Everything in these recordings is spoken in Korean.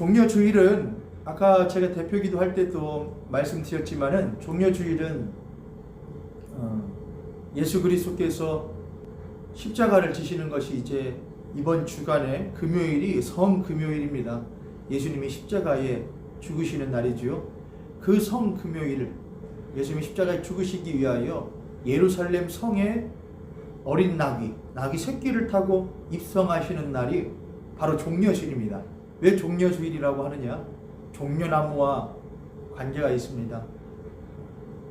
종려주일은 아까 제가 대표기도 할 때도 말씀드렸지만은 종려주일은 예수 그리스도께서 십자가를 지시는 것이 이제 이번 주간에 금요일이 성금요일입니다. 예수님이 십자가에 죽으시는 날이지요. 그 성금요일 예수님이 십자가에 죽으시기 위하여 예루살렘 성에 어린 낙이 새끼를 타고 입성하시는 날이 바로 종려주일입니다. 왜 종려주일이라고 하느냐? 종려나무와 관계가 있습니다.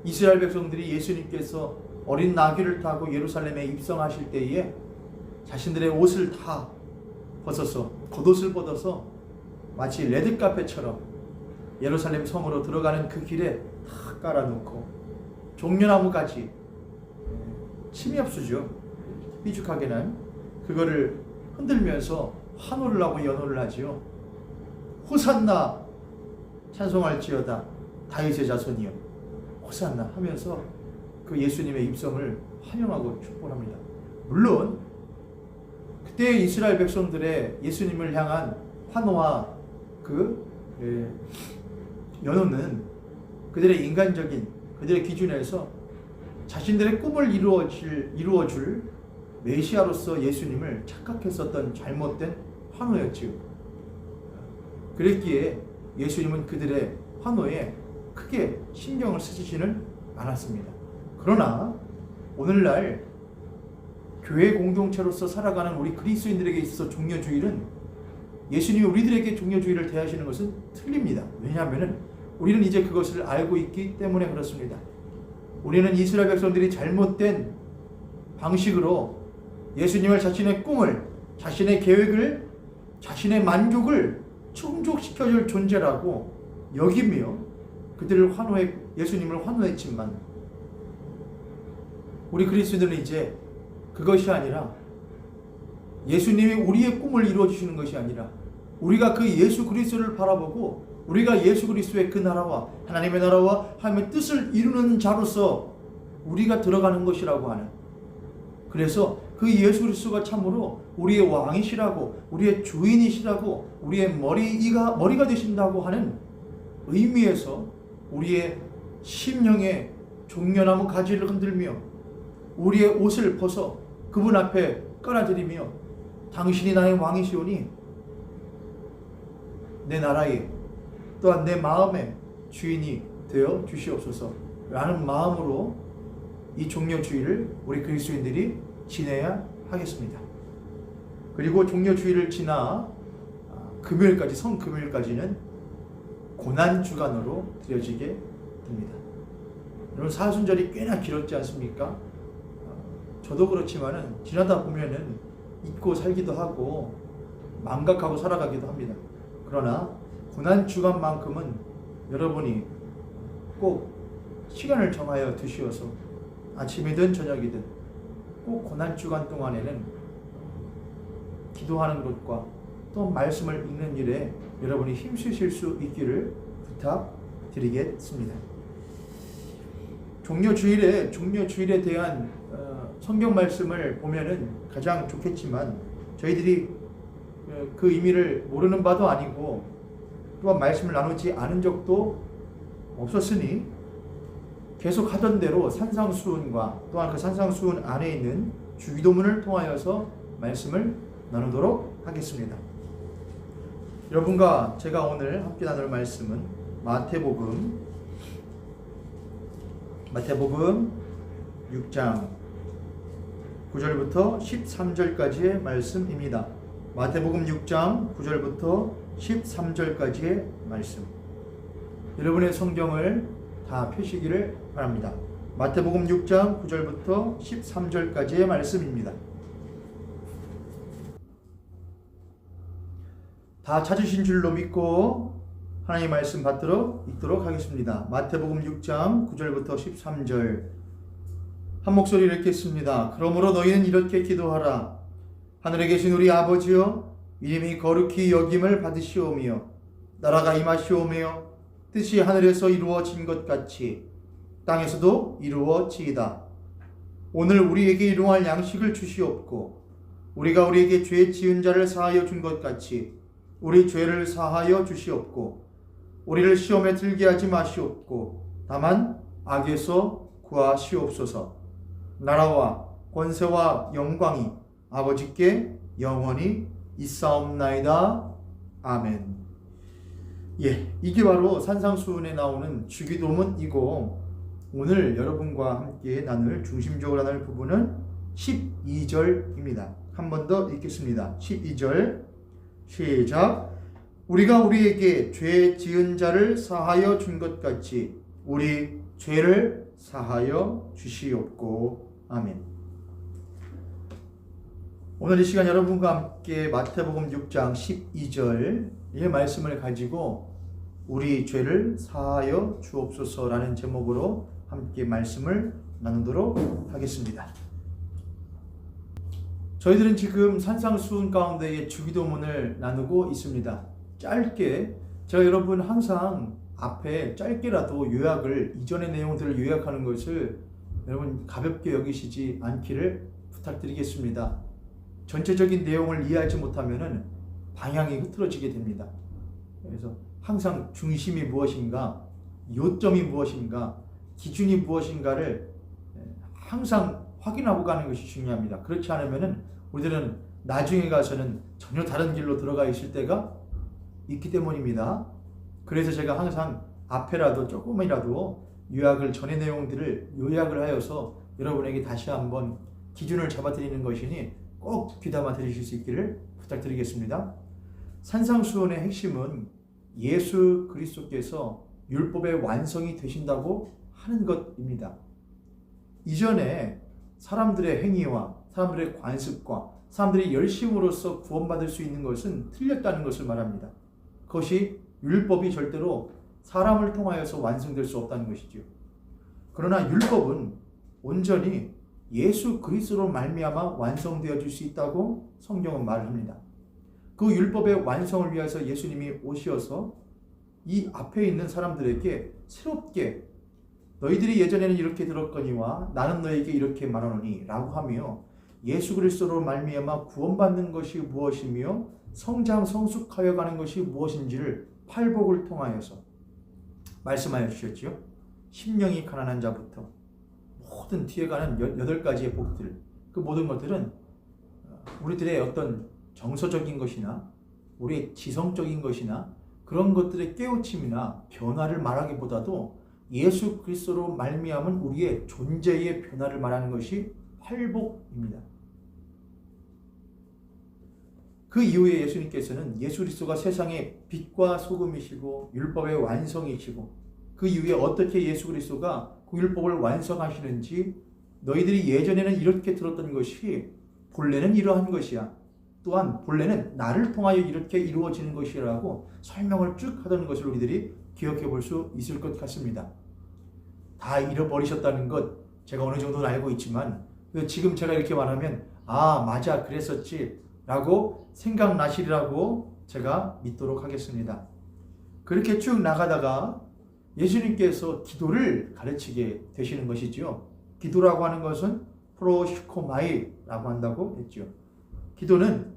이스라엘 백성들이 예수님께서 어린 나귀를 타고 예루살렘에 입성하실 때에 자신들의 옷을 다 벗어서 겉옷을 벗어서 마치 레드카펫처럼 예루살렘 성으로 들어가는 그 길에 다 깔아놓고 종려나무까지 침엽수죠. 삐죽하게는 그거를 흔들면서 환호를 하고 연호를 하지요. 호산나 찬송할지어다 다윗의 자손이여 호산나 하면서 그 예수님의 입성을 환영하고 축복합니다. 물론 그때 이스라엘 백성들의 예수님을 향한 환호와 그 연호는 그들의 인간적인 그들의 기준에서 자신들의 꿈을 이루어줄 메시아로서 예수님을 착각했었던 잘못된 환호였지요. 그랬기에 예수님은 그들의 환호에 크게 신경을 쓰시지는 않았습니다. 그러나 오늘날 교회 공동체로서 살아가는 우리 그리스도인들에게 있어서 종려주일은 예수님이 우리들에게 종려주일을 대하시는 것은 틀립니다. 왜냐하면 우리는 이제 그것을 알고 있기 때문에 그렇습니다. 우리는 이스라엘 백성들이 잘못된 방식으로 예수님을 자신의 꿈을, 자신의 계획을, 자신의 만족을 충족시켜줄 존재라고 여기며 그들을 예수님을 환호했지만 우리 그리스도인들은 이제 그것이 아니라 예수님이 우리의 꿈을 이루어주시는 것이 아니라 우리가 그 예수 그리스도를 바라보고 우리가 예수 그리스도의 그 나라와 하나님의 나라와 하나님의 뜻을 이루는 자로서 우리가 들어가는 것이라고 하는, 그래서 그 예수 그리스도가 참으로 우리의 왕이시라고 우리의 주인이시라고 우리의 머리가 되신다고 하는 의미에서 우리의 심령의 종려나무 가지를 흔들며 우리의 옷을 벗어 그분 앞에 깔아드리며 당신이 나의 왕이시오니 내 나라에 또한 내 마음의 주인이 되어 주시옵소서 라는 마음으로 이 종려주일을 우리 그리스도인들이 지내야 하겠습니다. 그리고 종려주일을 지나 금요일까지, 성금요일까지는 고난주간으로 드려지게 됩니다. 여러분, 사순절이 꽤나 길었지 않습니까? 저도 그렇지만은 지나다 보면은 잊고 살기도 하고 망각하고 살아가기도 합니다. 그러나 고난주간만큼은 여러분이 꼭 시간을 정하여 두시어서 아침이든 저녁이든 꼭 고난주간 동안에는 기도하는 것과 또 말씀을 읽는 일에 여러분이 힘쓰실 수 있기를 부탁드리겠습니다. 종려주일에 대한 성경 말씀을 보면은 가장 좋겠지만 저희들이 그 의미를 모르는 바도 아니고 또한 말씀을 나누지 않은 적도 없었으니 계속 하던 대로 산상수훈과 또한 그 산상수훈 안에 있는 주기도문을 통하여서 말씀을 나누도록 하겠습니다. 여러분과 제가 오늘 함께 나눌 말씀은 마태복음 6장 9절부터 13절까지의 말씀입니다. 마태복음 6장 9절부터 13절까지의 말씀. 여러분의 성경을 다 펴시기를 바랍니다. 마태복음 6장 9절부터 13절까지의 말씀입니다. 다 찾으신 줄로 믿고 하나님의 말씀 받들어 읽도록 하겠습니다. 마태복음 6장 9절부터 13절 한 목소리로 읽겠습니다. 그러므로 너희는 이렇게 기도하라. 하늘에 계신 우리 아버지여, 이름이 거룩히 여김을 받으시오며 나라가 임하시오며 뜻이 하늘에서 이루어진 것 같이 땅에서도 이루어지이다. 오늘 우리에게 일용할 양식을 주시옵고 우리가 우리에게 죄 지은 자를 사하여 준 것 같이 우리 죄를 사하여 주시옵고 우리를 시험에 들게 하지 마시옵고 다만 악에서 구하시옵소서. 나라와 권세와 영광이 아버지께 영원히 있사옵나이다. 아멘. 이게 바로 산상수훈에 나오는 주기도문이고 오늘 여러분과 함께 중심적으로 나눌 부분은 12절입니다. 한 번 더 읽겠습니다. 12절 시작. 우리가 우리에게 죄 지은 자를 사하여 준 것 같이 우리 죄를 사하여 주시옵고. 아멘. 오늘 이 시간 여러분과 함께 마태복음 6장 12절의 말씀을 가지고 우리 죄를 사하여 주옵소서라는 제목으로 함께 말씀을 나누도록 하겠습니다. 저희들은 지금 산상수훈 가운데의 주기도문을 나누고 있습니다. 짧게 제가 여러분 항상 앞에 짧게라도 요약을 이전의 내용들을 요약하는 것을 여러분 가볍게 여기시지 않기를 부탁드리겠습니다. 전체적인 내용을 이해하지 못하면 방향이 흐트러지게 됩니다. 그래서 항상 중심이 무엇인가, 요점이 무엇인가, 기준이 무엇인가를 항상 확인하고 가는 것이 중요합니다. 그렇지 않으면 우리들은 나중에 가서는 전혀 다른 길로 들어가 있을 때가 있기 때문입니다. 그래서 제가 항상 앞에라도 조금이라도 요약을 전의 내용들을 요약을 하여서 여러분에게 다시 한번 기준을 잡아드리는 것이니 꼭 귀담아 들으실 수 있기를 부탁드리겠습니다. 산상수훈의 핵심은 예수 그리스도께서 율법의 완성이 되신다고 하는 것입니다. 이전에 사람들의 행위와 사람들의 관습과 사람들이 열심으로써 구원받을 수 있는 것은 틀렸다는 것을 말합니다. 그것이 율법이 절대로 사람을 통하여서 완성될 수 없다는 것이죠. 그러나 율법은 온전히 예수 그리스도로 말미암아 완성되어질 수 있다고 성경은 말합니다. 그 율법의 완성을 위해서 예수님이 오셔서 이 앞에 있는 사람들에게 새롭게 너희들이 예전에는 이렇게 들었거니와 나는 너에게 이렇게 말하노니 라고 하며 예수 그리스도로 말미암아 구원받는 것이 무엇이며 성장 성숙하여 가는 것이 무엇인지를 팔복을 통하여서 말씀하여 주셨지요. 심령이 가난한 자부터 모든 뒤에 가는 8가지의 복들, 그 모든 것들은 우리들의 어떤 정서적인 것이나 우리의 지성적인 것이나 그런 것들의 깨우침이나 변화를 말하기보다도 예수 그리스도로 말미암은 우리의 존재의 변화를 말하는 것이 팔복입니다. 그 이후에 예수님께서는 예수 그리스도가 세상의 빛과 소금이시고 율법의 완성이시고 그 이후에 어떻게 예수 그리스도가 그 율법을 완성하시는지 너희들이 예전에는 이렇게 들었던 것이 본래는 이러한 것이야. 또한 본래는 나를 통하여 이렇게 이루어지는 것이라고 설명을 쭉 하던 것을 우리들이 기억해 볼 수 있을 것 같습니다. 다 잃어버리셨다는 것 제가 어느 정도는 알고 있지만 지금 제가 이렇게 말하면 맞아 그랬었지 라고 생각나시리라고 제가 믿도록 하겠습니다. 그렇게 쭉 나가다가 예수님께서 기도를 가르치게 되시는 것이죠. 기도라고 하는 것은 프로시코마이라고 한다고 했죠. 기도는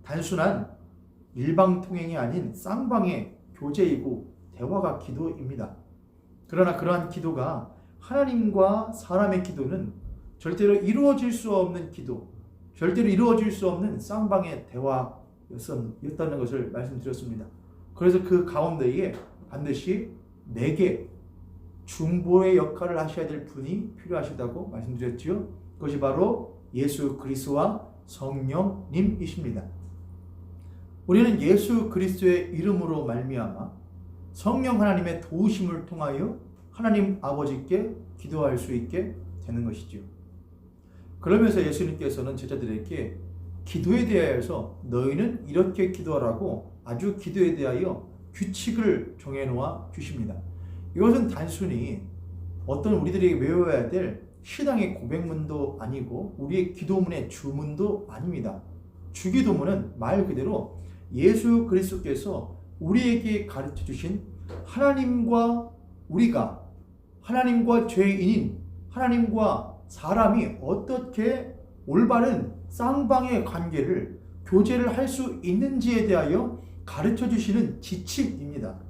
단순한 일방통행이 아닌 쌍방의 교제이고 대화가 기도입니다. 그러나 그러한 기도가 하나님과 사람의 기도는 절대로 이루어질 수 없는 기도, 절대로 이루어질 수 없는 쌍방의 대화였다는 것을 말씀드렸습니다. 그래서 그 가운데에 반드시 내게 중보의 역할을 하셔야 될 분이 필요하시다고 말씀드렸죠. 그것이 바로 예수 그리스도와 성령님이십니다. 우리는 예수 그리스도의 이름으로 말미암아 성령 하나님의 도우심을 통하여 하나님 아버지께 기도할 수 있게 되는 것이죠. 그러면서 예수님께서는 제자들에게 기도에 대하여서 너희는 이렇게 기도하라고 아주 기도에 대하여 규칙을 정해놓아 주십니다. 이것은 단순히 어떤 우리들이 외워야 될 신앙의 고백문도 아니고 우리의 기도문의 주문도 아닙니다. 주기도문은 말 그대로 예수 그리스도께서 우리에게 가르쳐 주신 하나님과 우리가 하나님과 죄인인 하나님과 사람이 어떻게 올바른 쌍방의 관계를 교제를 할 수 있는지에 대하여 가르쳐 주시는 지침입니다.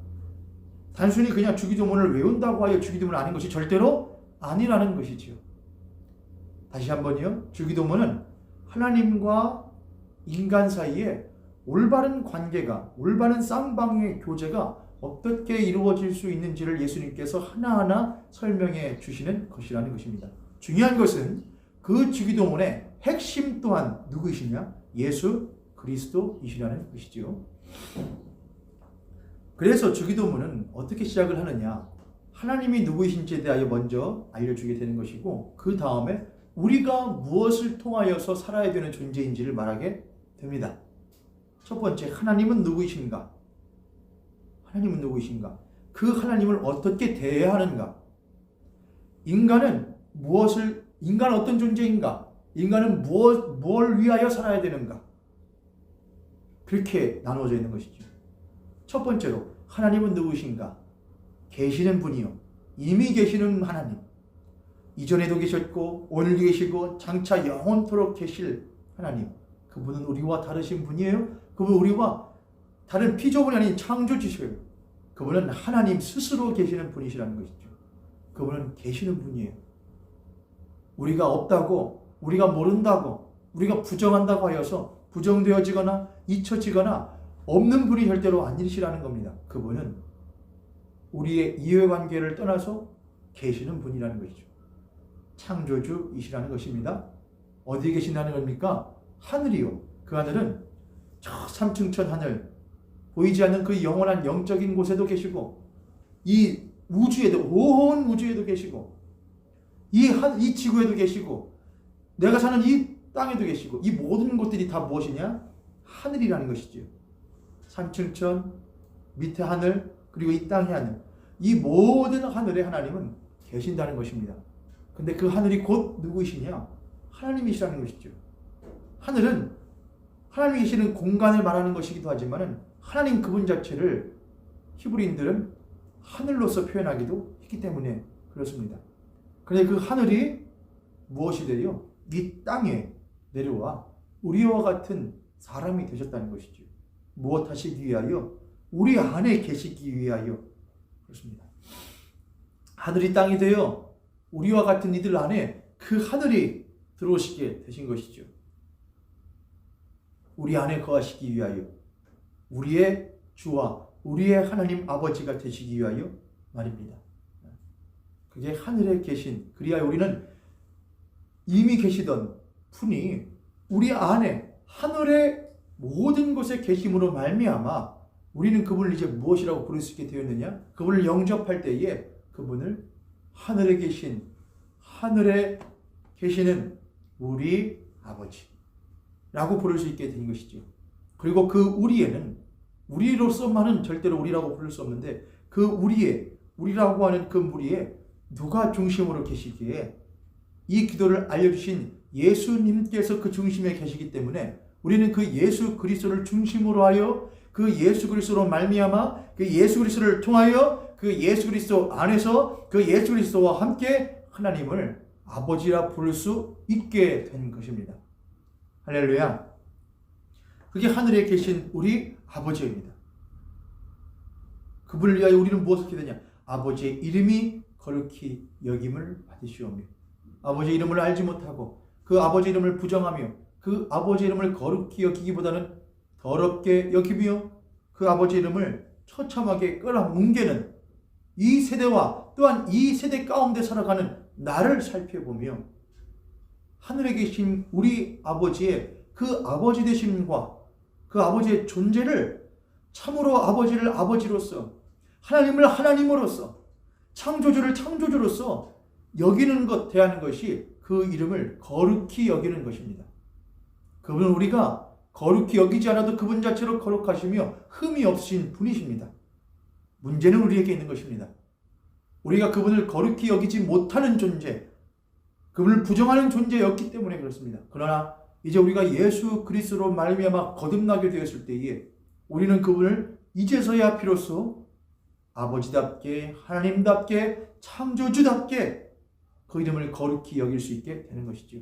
단순히 그냥 주기도문을 외운다고 하여 주기도문을 아는 것이 절대로 아니라는 것이지요. 다시 한번요. 주기도문은 하나님과 인간 사이에 올바른 관계가, 올바른 쌍방의 교제가 어떻게 이루어질 수 있는지를 예수님께서 하나하나 설명해 주시는 것이라는 것입니다. 중요한 것은 그 주기도문의 핵심 또한 누구이시냐? 예수 그리스도이시라는 것이지요. 그래서 주기도문은 어떻게 시작을 하느냐? 하나님이 누구이신지에 대하여 먼저 알려주게 되는 것이고, 그 다음에 우리가 무엇을 통하여서 살아야 되는 존재인지를 말하게 됩니다. 첫 번째, 하나님은 누구이신가? 하나님은 누구이신가? 그 하나님을 어떻게 대해야 하는가? 인간은 어떤 존재인가? 인간은 뭘 위하여 살아야 되는가? 그렇게 나누어져 있는 것이죠. 첫 번째로, 하나님은 누구이신가? 계시는 분이요. 이미 계시는 하나님. 이전에도 계셨고, 오늘도 계시고, 장차 영원토록 계실 하나님. 그분은 우리와 다르신 분이에요. 그분은 우리와 다른 피조물이 아닌 창조주셔요. 그분은 하나님 스스로 계시는 분이시라는 것이죠. 그분은 계시는 분이에요. 우리가 없다고, 우리가 모른다고, 우리가 부정한다고 하여서 부정되어지거나 잊혀지거나 없는 분이 절대로 아니시라는 겁니다. 그분은 우리의 이해관계를 떠나서 계시는 분이라는 것이죠. 창조주이시라는 것입니다. 어디에 계신다는 겁니까? 하늘이요. 그 하늘은 저 삼층천 하늘, 보이지 않는 그 영원한 영적인 곳에도 계시고, 이 우주에도, 온 우주에도 계시고, 이 지구에도 계시고, 내가 사는 이 땅에도 계시고, 이 모든 것들이 다 무엇이냐? 하늘이라는 것이죠. 삼층천, 밑에 하늘, 그리고 이 땅의 하늘, 이 모든 하늘의 하나님은 계신다는 것입니다. 근데 그 하늘이 곧 누구이시냐? 하나님이시라는 것이죠. 하늘은 하나님이 계시는 공간을 말하는 것이기도 하지만 하나님 그분 자체를 히브리인들은 하늘로서 표현하기도 했기 때문에 그렇습니다. 그런데 그 하늘이 무엇이 되요? 이 땅에 내려와 우리와 같은 사람이 되셨다는 것이죠. 무엇 하시기 위하여? 우리 안에 계시기 위하여. 그렇습니다. 하늘이 땅이 되어 우리와 같은 이들 안에 그 하늘이 들어오시게 되신 것이죠. 우리 안에 거하시기 위하여, 우리의 주와 우리의 하나님 아버지가 되시기 위하여 말입니다. 그게 하늘에 계신, 그리하여 우리는 이미 계시던 분이 우리 안에 하늘의 모든 곳에 계심으로 말미암아 우리는 그분을 이제 무엇이라고 부를 수 있게 되었느냐? 그분을 영접할 때에 그분을 하늘에 계시는 우리 아버지라고 부를 수 있게 된 것이죠. 그리고 그 우리에는, 우리로서만은 절대로 우리라고 부를 수 없는데, 그 우리라고 하는 그 무리에 누가 중심으로 계시기에 이 기도를 알려주신 예수님께서 그 중심에 계시기 때문에 우리는 그 예수 그리스도를 중심으로 하여, 그 예수 그리스도로 말미암아, 그 예수 그리스도를 통하여, 그 예수 그리스도 안에서 그 예수 그리스도와 함께 하나님을 아버지라 부를 수 있게 된 것입니다. 할렐루야. 그게 하늘에 계신 우리 아버지입니다. 그분을 위하여 우리는 무엇을 하게 되냐? 아버지의 이름이 거룩히 여김을 받으시오며, 아버지의 이름을 알지 못하고 그 아버지 이름을 부정하며 그 아버지 이름을 거룩히 여기기보다는 더럽게 여기며 그 아버지 이름을 처참하게 끌어뭉개는 이 세대와 또한 이 세대 가운데 살아가는 나를 살펴보며 하늘에 계신 우리 아버지의 그 아버지 되심과 그 아버지의 존재를 참으로 아버지를 아버지로서, 하나님을 하나님으로서, 창조주를 창조주로서 여기는 것, 대하는 것이 그 이름을 거룩히 여기는 것입니다. 그분은 우리가 거룩히 여기지 않아도 그분 자체로 거룩하시며 흠이 없으신 분이십니다. 문제는 우리에게 있는 것입니다. 우리가 그분을 거룩히 여기지 못하는 존재, 그분을 부정하는 존재였기 때문에 그렇습니다. 그러나 이제 우리가 예수 그리스도로 말미암아 거듭나게 되었을 때에 우리는 그분을 이제서야 비로소 아버지답게, 하나님답게, 창조주답게 그 이름을 거룩히 여길 수 있게 되는 것이죠.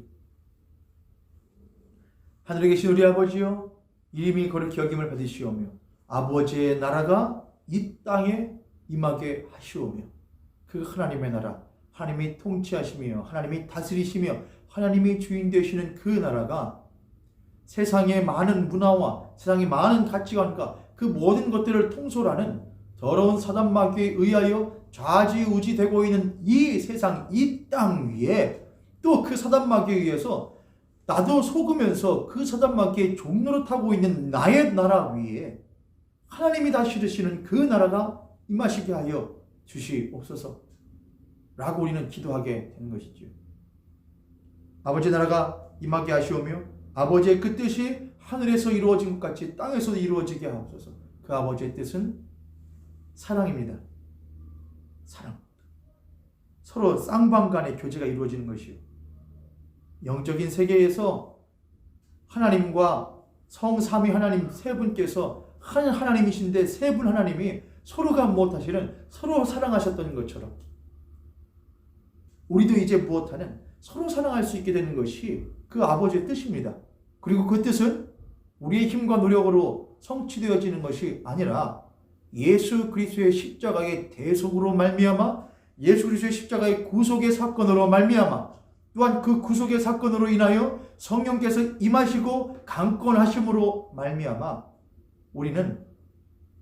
하늘에 계신 우리 아버지여, 이름이 거룩히 여김을 받으시오며 아버지의 나라가 이 땅에 임하게 하시오며 그 하나님의 나라, 하나님이 통치하시며 하나님이 다스리시며 하나님이 주인 되시는 그 나라가 세상의 많은 문화와 세상의 많은 가치관과 그 모든 것들을 통솔하는 더러운 사단 마귀에 의하여 좌지우지되고 있는 이 세상, 이 땅 위에 또 그 사단 마귀에 의해서 나도 속으면서 그 사단 마귀의 종노릇하고 있는 나의 나라 위에 하나님이 다스리시는 그 나라가 임하시게 하여 주시옵소서 라고 우리는 기도하게 되는 것이죠. 아버지 나라가 임하게 하시오며 아버지의 그 뜻이 하늘에서 이루어진 것 같이 땅에서도 이루어지게 하옵소서. 그 아버지의 뜻은 사랑입니다. 사랑. 서로 쌍방 간의 교제가 이루어지는 것이요. 영적인 세계에서 하나님과 성삼위 하나님 세 분께서 한 하나님이신데 세 분 하나님이 서로가 무엇하시는 서로 사랑하셨던 것처럼 우리도 이제 무엇하는 서로 사랑할 수 있게 되는 것이 그 아버지의 뜻입니다. 그리고 그 뜻은 우리의 힘과 노력으로 성취되어지는 것이 아니라 예수 그리스도의 십자가의 대속으로 말미암아 예수 그리스도의 십자가의 구속의 사건으로 말미암아 또한 그 구속의 사건으로 인하여 성령께서 임하시고 강권하심으로 말미암아 우리는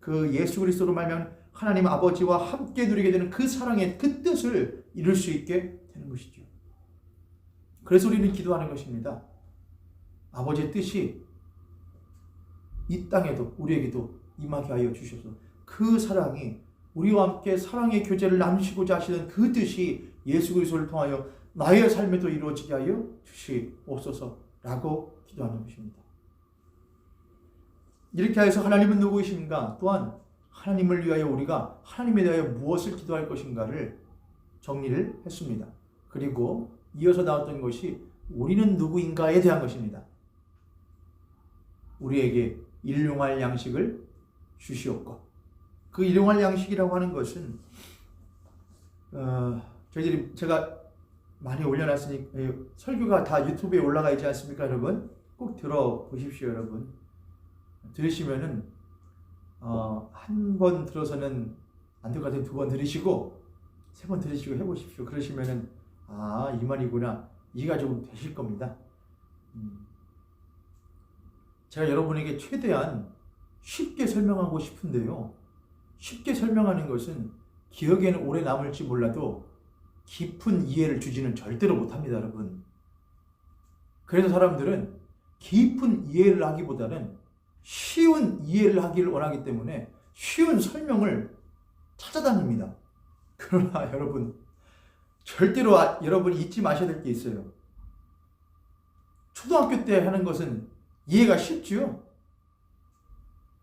그 예수 그리스도로 말미암아 하나님 아버지와 함께 누리게 되는 그 사랑의 그 뜻을 이룰 수 있게 되는 것이죠. 그래서 우리는 기도하는 것입니다. 아버지의 뜻이 이 땅에도 우리에게도 임하게 하여 주셔서 그 사랑이 우리와 함께 사랑의 교제를 나누시고자 하시는 그 뜻이 예수 그리스도를 통하여 나의 삶에도 이루어지게 하여 주시옵소서라고 기도하는 것입니다. 이렇게 해서 하나님은 누구이신가? 또한 하나님을 위하여 우리가 하나님에 대하여 무엇을 기도할 것인가를 정리를 했습니다. 그리고 이어서 나왔던 것이 우리는 누구인가에 대한 것입니다. 우리에게 일용할 양식을 주시옵고 그 일용할 양식이라고 하는 것은 제가 많이 올려놨으니 설교가 다 유튜브에 올라가 있지 않습니까, 여러분? 꼭 들어보십시오, 여러분. 들으시면은 한 번 들어서는 안 될 것 같으면 두 번 들으시고 세 번 들으시고 해보십시오. 그러시면은 이 말이구나 이해가 좀 되실 겁니다. 제가 여러분에게 최대한 쉽게 설명하고 싶은데요. 쉽게 설명하는 것은 기억에는 오래 남을지 몰라도 깊은 이해를 주지는 절대로 못합니다, 여러분. 그래서 사람들은 깊은 이해를 하기보다는 쉬운 이해를 하기를 원하기 때문에 쉬운 설명을 찾아다닙니다. 그러나 여러분, 절대로 여러분이 잊지 마셔야 될 게 있어요. 초등학교 때 하는 것은 이해가 쉽지요.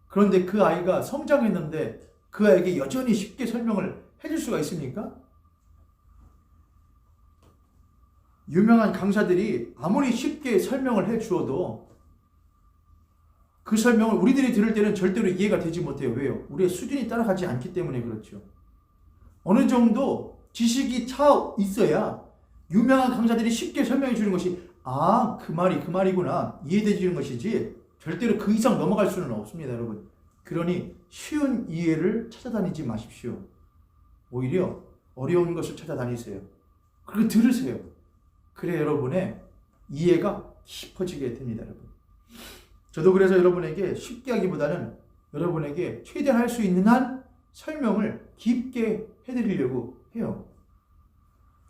그런데 그 아이가 성장했는데 그 아이에게 여전히 쉽게 설명을 해줄 수가 있습니까? 유명한 강사들이 아무리 쉽게 설명을 해주어도 그 설명을 우리들이 들을 때는 절대로 이해가 되지 못해요. 왜요? 우리의 수준이 따라가지 않기 때문에 그렇죠. 어느 정도 지식이 차 있어야 유명한 강사들이 쉽게 설명해 주는 것이 그 말이구나 이해되지는 것이지 절대로 그 이상 넘어갈 수는 없습니다, 여러분. 그러니 쉬운 이해를 찾아다니지 마십시오. 오히려 어려운 것을 찾아다니세요. 그리고 들으세요. 그래 여러분의 이해가 깊어지게 됩니다, 여러분. 저도 그래서 여러분에게 쉽게 하기보다는 여러분에게 최대한 할 수 있는 한 설명을 깊게 해드리려고 해요.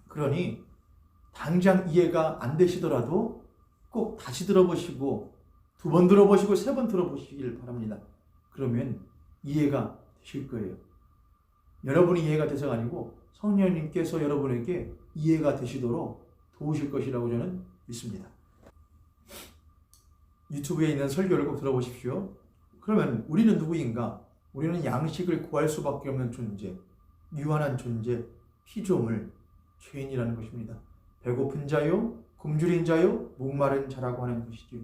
그러니 당장 이해가 안 되시더라도 꼭 다시 들어보시고 두 번 들어보시고 세 번 들어보시길 바랍니다. 그러면 이해가 되실 거예요. 여러분이 이해가 돼서가 아니고 성령님께서 여러분에게 이해가 되시도록 도우실 것이라고 저는 믿습니다. 유튜브에 있는 설교를 꼭 들어보십시오. 그러면 우리는 누구인가? 우리는 양식을 구할 수밖에 없는 존재, 유한한 존재, 피조물, 죄인이라는 것입니다. 배고픈 자요, 굶주린 자요, 목마른 자라고 하는 것이죠.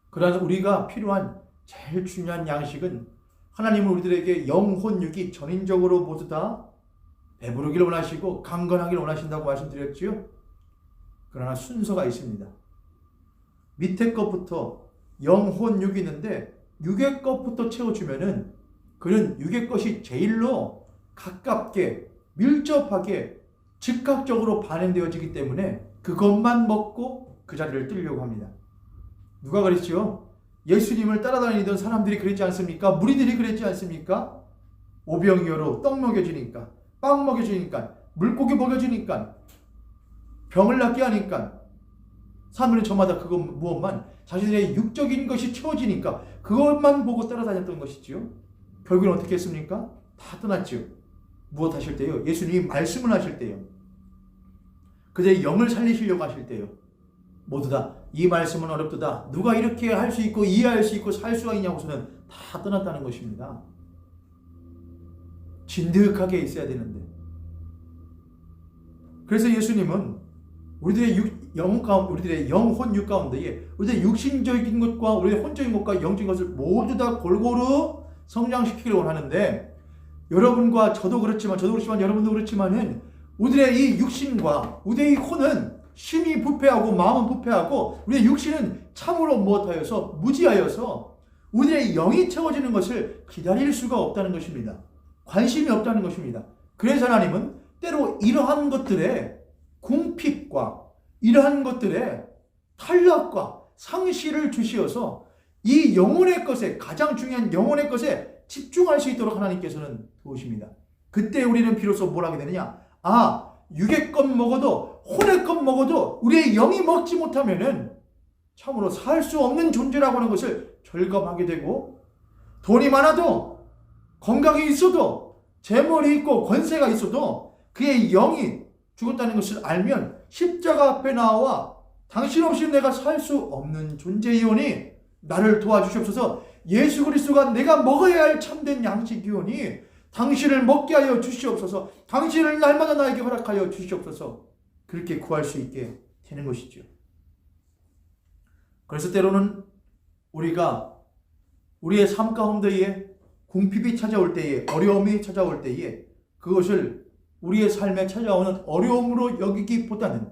그러나 우리가 필요한 제일 중요한 양식은 하나님은 우리들에게 영혼, 육이 전인적으로 모두 다 배부르기를 원하시고 강건하기를 원하신다고 말씀드렸지요. 그러나 순서가 있습니다. 밑에 것부터 영혼, 육이 있는데 육의 것부터 채워주면은 그는 육의 것이 제일로 가깝게 밀접하게 즉각적으로 반응되어지기 때문에 그것만 먹고 그 자리를 뜨려고 합니다. 누가 그랬죠? 예수님을 따라다니던 사람들이 그랬지 않습니까? 무리들이 그랬지 않습니까? 오병이어로 떡 먹여주니까, 빵 먹여주니까, 물고기 먹여주니까, 병을 낫게 하니까, 사람들은 저마다 그것 무엇만 자신의 육적인 것이 채워지니까 그것만 보고 따라다녔던 것이지요. 결국은 어떻게 했습니까? 다 떠났지요. 무엇 하실 때요? 예수님이 말씀을 하실 때요. 그들의 영을 살리시려고 하실 때요. 모두 다 이 말씀은 어렵도다. 누가 이렇게 할 수 있고 이해할 수 있고 살 수가 있냐고서는 다 떠났다는 것입니다. 진득하게 있어야 되는데. 그래서 예수님은 우리들의 영혼 육 가운데에 우리의 육신적인 것과 우리의 혼적인 것과 영적인 것을 모두 다 골고루 성장시키려고 하는데, 여러분과 저도 그렇지만 여러분도 그렇지만은 우리의 이 육신과 우리의 이 혼은 심히 부패하고 마음은 부패하고 우리의 육신은 참으로 무엇하여서 무지하여서 우리의 영이 채워지는 것을 기다릴 수가 없다는 것입니다. 관심이 없다는 것입니다. 그래서 하나님은 때로 이러한 것들의 궁핍과 이러한 것들의 탈락과 상실을 주시어서 이 영혼의 것에, 가장 중요한 영혼의 것에 집중할 수 있도록 하나님께서는 도우십니다. 그때 우리는 비로소 뭘 하게 되느냐? 육의 것 먹어도 혼의 것 먹어도 우리의 영이 먹지 못하면은 참으로 살 수 없는 존재라고 하는 것을 절감하게 되고, 돈이 많아도 건강이 있어도 재물이 있고 권세가 있어도 그의 영이 죽었다는 것을 알면 십자가 앞에 나와 당신 없이 내가 살 수 없는 존재이오니 나를 도와주시옵소서. 예수 그리스도가 내가 먹어야 할 참된 양식이오니 당신을 먹게 하여 주시옵소서. 당신을 날마다 나에게 허락하여 주시옵소서. 그렇게 구할 수 있게 되는 것이죠. 그래서 때로는 우리가 우리의 삶 가운데에 궁핍이 찾아올 때에, 어려움이 찾아올 때에 그것을 우리의 삶에 찾아오는 어려움으로 여기기보다는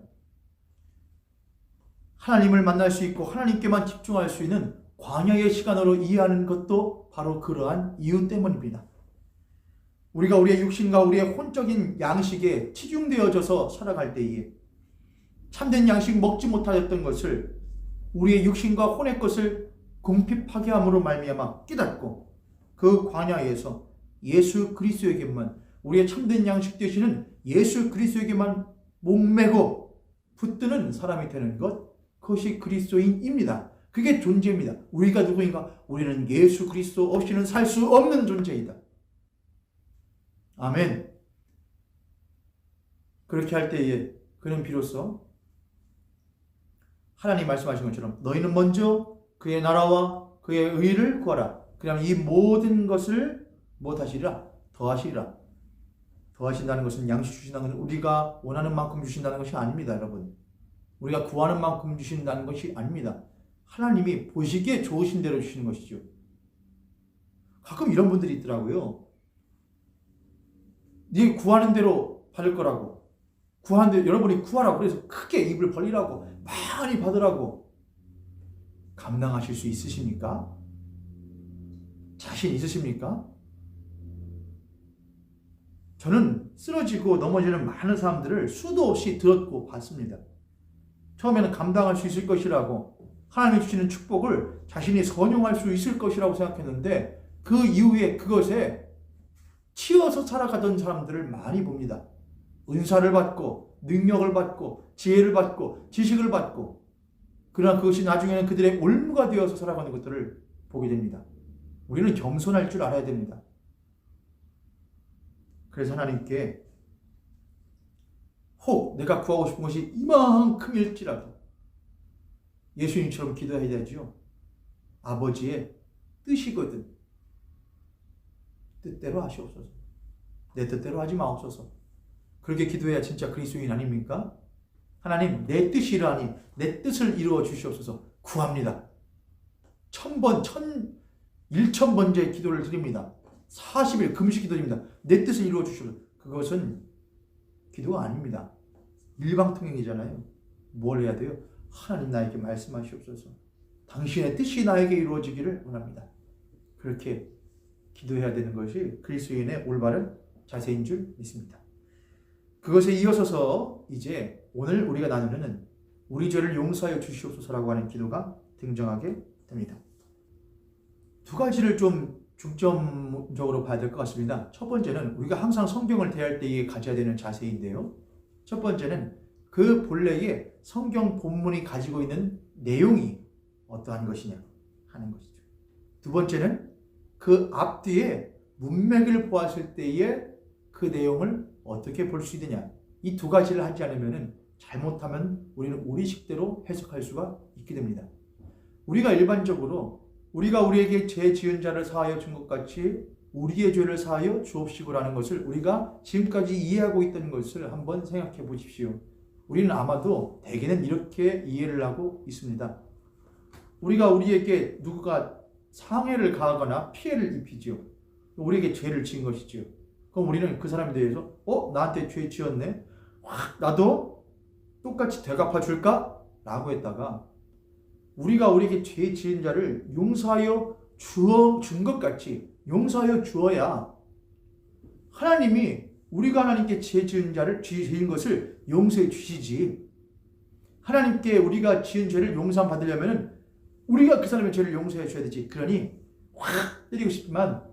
하나님을 만날 수 있고 하나님께만 집중할 수 있는 광야의 시간으로 이해하는 것도 바로 그러한 이유 때문입니다. 우리가 우리의 육신과 우리의 혼적인 양식에 치중되어져서 살아갈 때에 참된 양식 먹지 못하였던 것을, 우리의 육신과 혼의 것을 궁핍하게 함으로 말미암아 깨닫고 그 광야에서 예수 그리스도에게만, 우리의 참된 양식 되시는 예수 그리스도에게만 목매고 붙드는 사람이 되는 것, 그것이 그리스도인입니다. 그게 존재입니다. 우리가 누구인가? 우리는 예수 그리스도 없이는 살 수 없는 존재이다. 아멘. 그렇게 할 때에 그는 비로소 하나님 말씀하신 것처럼 너희는 먼저 그의 나라와 그의 의를 구하라. 그러면 이 모든 것을 못하시리라, 더하시리라. 더하신다는 것은 양식 주신다는 것은 우리가 원하는 만큼 주신다는 것이 아닙니다, 여러분. 우리가 구하는 만큼 주신다는 것이 아닙니다. 하나님이 보시기에 좋으신 대로 주시는 것이죠. 가끔 이런 분들이 있더라고요. 네 구하는 대로 받을 거라고, 구하는 대로 여러분이 구하라고 그래서 크게 입을 벌리라고 많이 받으라고. 감당하실 수 있으십니까? 자신 있으십니까? 저는 쓰러지고 넘어지는 많은 사람들을 수도 없이 들었고 봤습니다. 처음에는 감당할 수 있을 것이라고, 하나님이 주시는 축복을 자신이 선용할 수 있을 것이라고 생각했는데 그 이후에 그것에 치여서 살아가던 사람들을 많이 봅니다. 은사를 받고 능력을 받고 지혜를 받고 지식을 받고, 그러나 그것이 나중에는 그들의 올무가 되어서 살아가는 것들을 보게 됩니다. 우리는 겸손할 줄 알아야 됩니다. 그래서 하나님께 혹 내가 구하고 싶은 것이 이만큼일지라도 예수님처럼 기도해야 되죠. 아버지의 뜻이거든 뜻대로 하시옵소서. 내 뜻대로 하지 마옵소서. 그렇게 기도해야 진짜 그리스도인 아닙니까? 하나님, 내 뜻이라니 내 뜻을 이루어 주시옵소서. 구합니다. 1000번, 1000번째 기도를 드립니다. 40일 금식 기도입니다. 내 뜻을 이루어 주시옵소서. 그것은 기도가 아닙니다. 일방통행이잖아요. 뭘 해야 돼요? 하나님, 나에게 말씀하시옵소서. 당신의 뜻이 나에게 이루어지기를 원합니다. 그렇게 기도해야 되는 것이 그리스도인의 올바른 자세인 줄 믿습니다. 그것에 이어서서 이제 오늘 우리가 나누는 우리 죄를 용서하여 주시옵소서라고 하는 기도가 등장하게 됩니다. 두 가지를 좀 중점적으로 봐야 될 것 같습니다. 첫 번째는 우리가 항상 성경을 대할 때에 가져야 되는 자세인데요. 첫 번째는 그 본래의 성경 본문이 가지고 있는 내용이 어떠한 것이냐 하는 것이죠. 두 번째는 그 앞뒤에 문맥을 보았을 때에 그 내용을 어떻게 볼 수 있느냐. 이 두 가지를 하지 않으면 잘못하면 우리는 우리식대로 해석할 수가 있게 됩니다. 우리가 일반적으로 우리가 우리에게 죄 지은 자를 사하여 준 것 같이 우리의 죄를 사하여 주옵시고라는 것을 우리가 지금까지 이해하고 있던 것을 한번 생각해 보십시오. 우리는 아마도 대개는 이렇게 이해를 하고 있습니다. 우리가 우리에게 누구가 상해를 가하거나 피해를 입히지요. 우리에게 죄를 지은 것이지요. 그럼 우리는 그 사람에 대해서 나한테 죄 지었네? 나도 똑같이 되갚아 줄까? 라고 했다가 우리가 우리에게 죄 지은 자를 용서하여 준 것 같이 용서하여 주어야 하나님이 우리가 하나님께 죄 지은 자를 지은 것을 용서해 주시지. 하나님께 우리가 지은 죄를 용서 받으려면 우리가 그 사람의 죄를 용서해 줘야 되지. 그러니 확 때리고 싶지만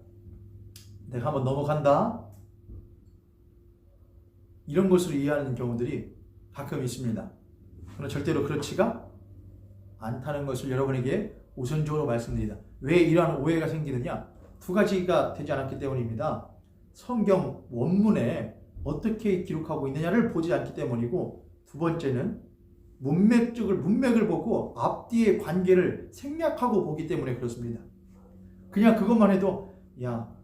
내가 한번 넘어간다. 이런 것으로 이해하는 경우들이 가끔 있습니다. 그러나 절대로 그렇지가 않다는 것을 여러분에게 우선적으로 말씀드립니다. 왜 이러한 오해가 생기느냐? 두 가지가 되지 않았기 때문입니다. 성경 원문에 어떻게 기록하고 있느냐를 보지 않기 때문이고, 두 번째는 문맥을 보고 앞뒤의 관계를 생략하고 보기 때문에 그렇습니다. 그냥 그것만 해도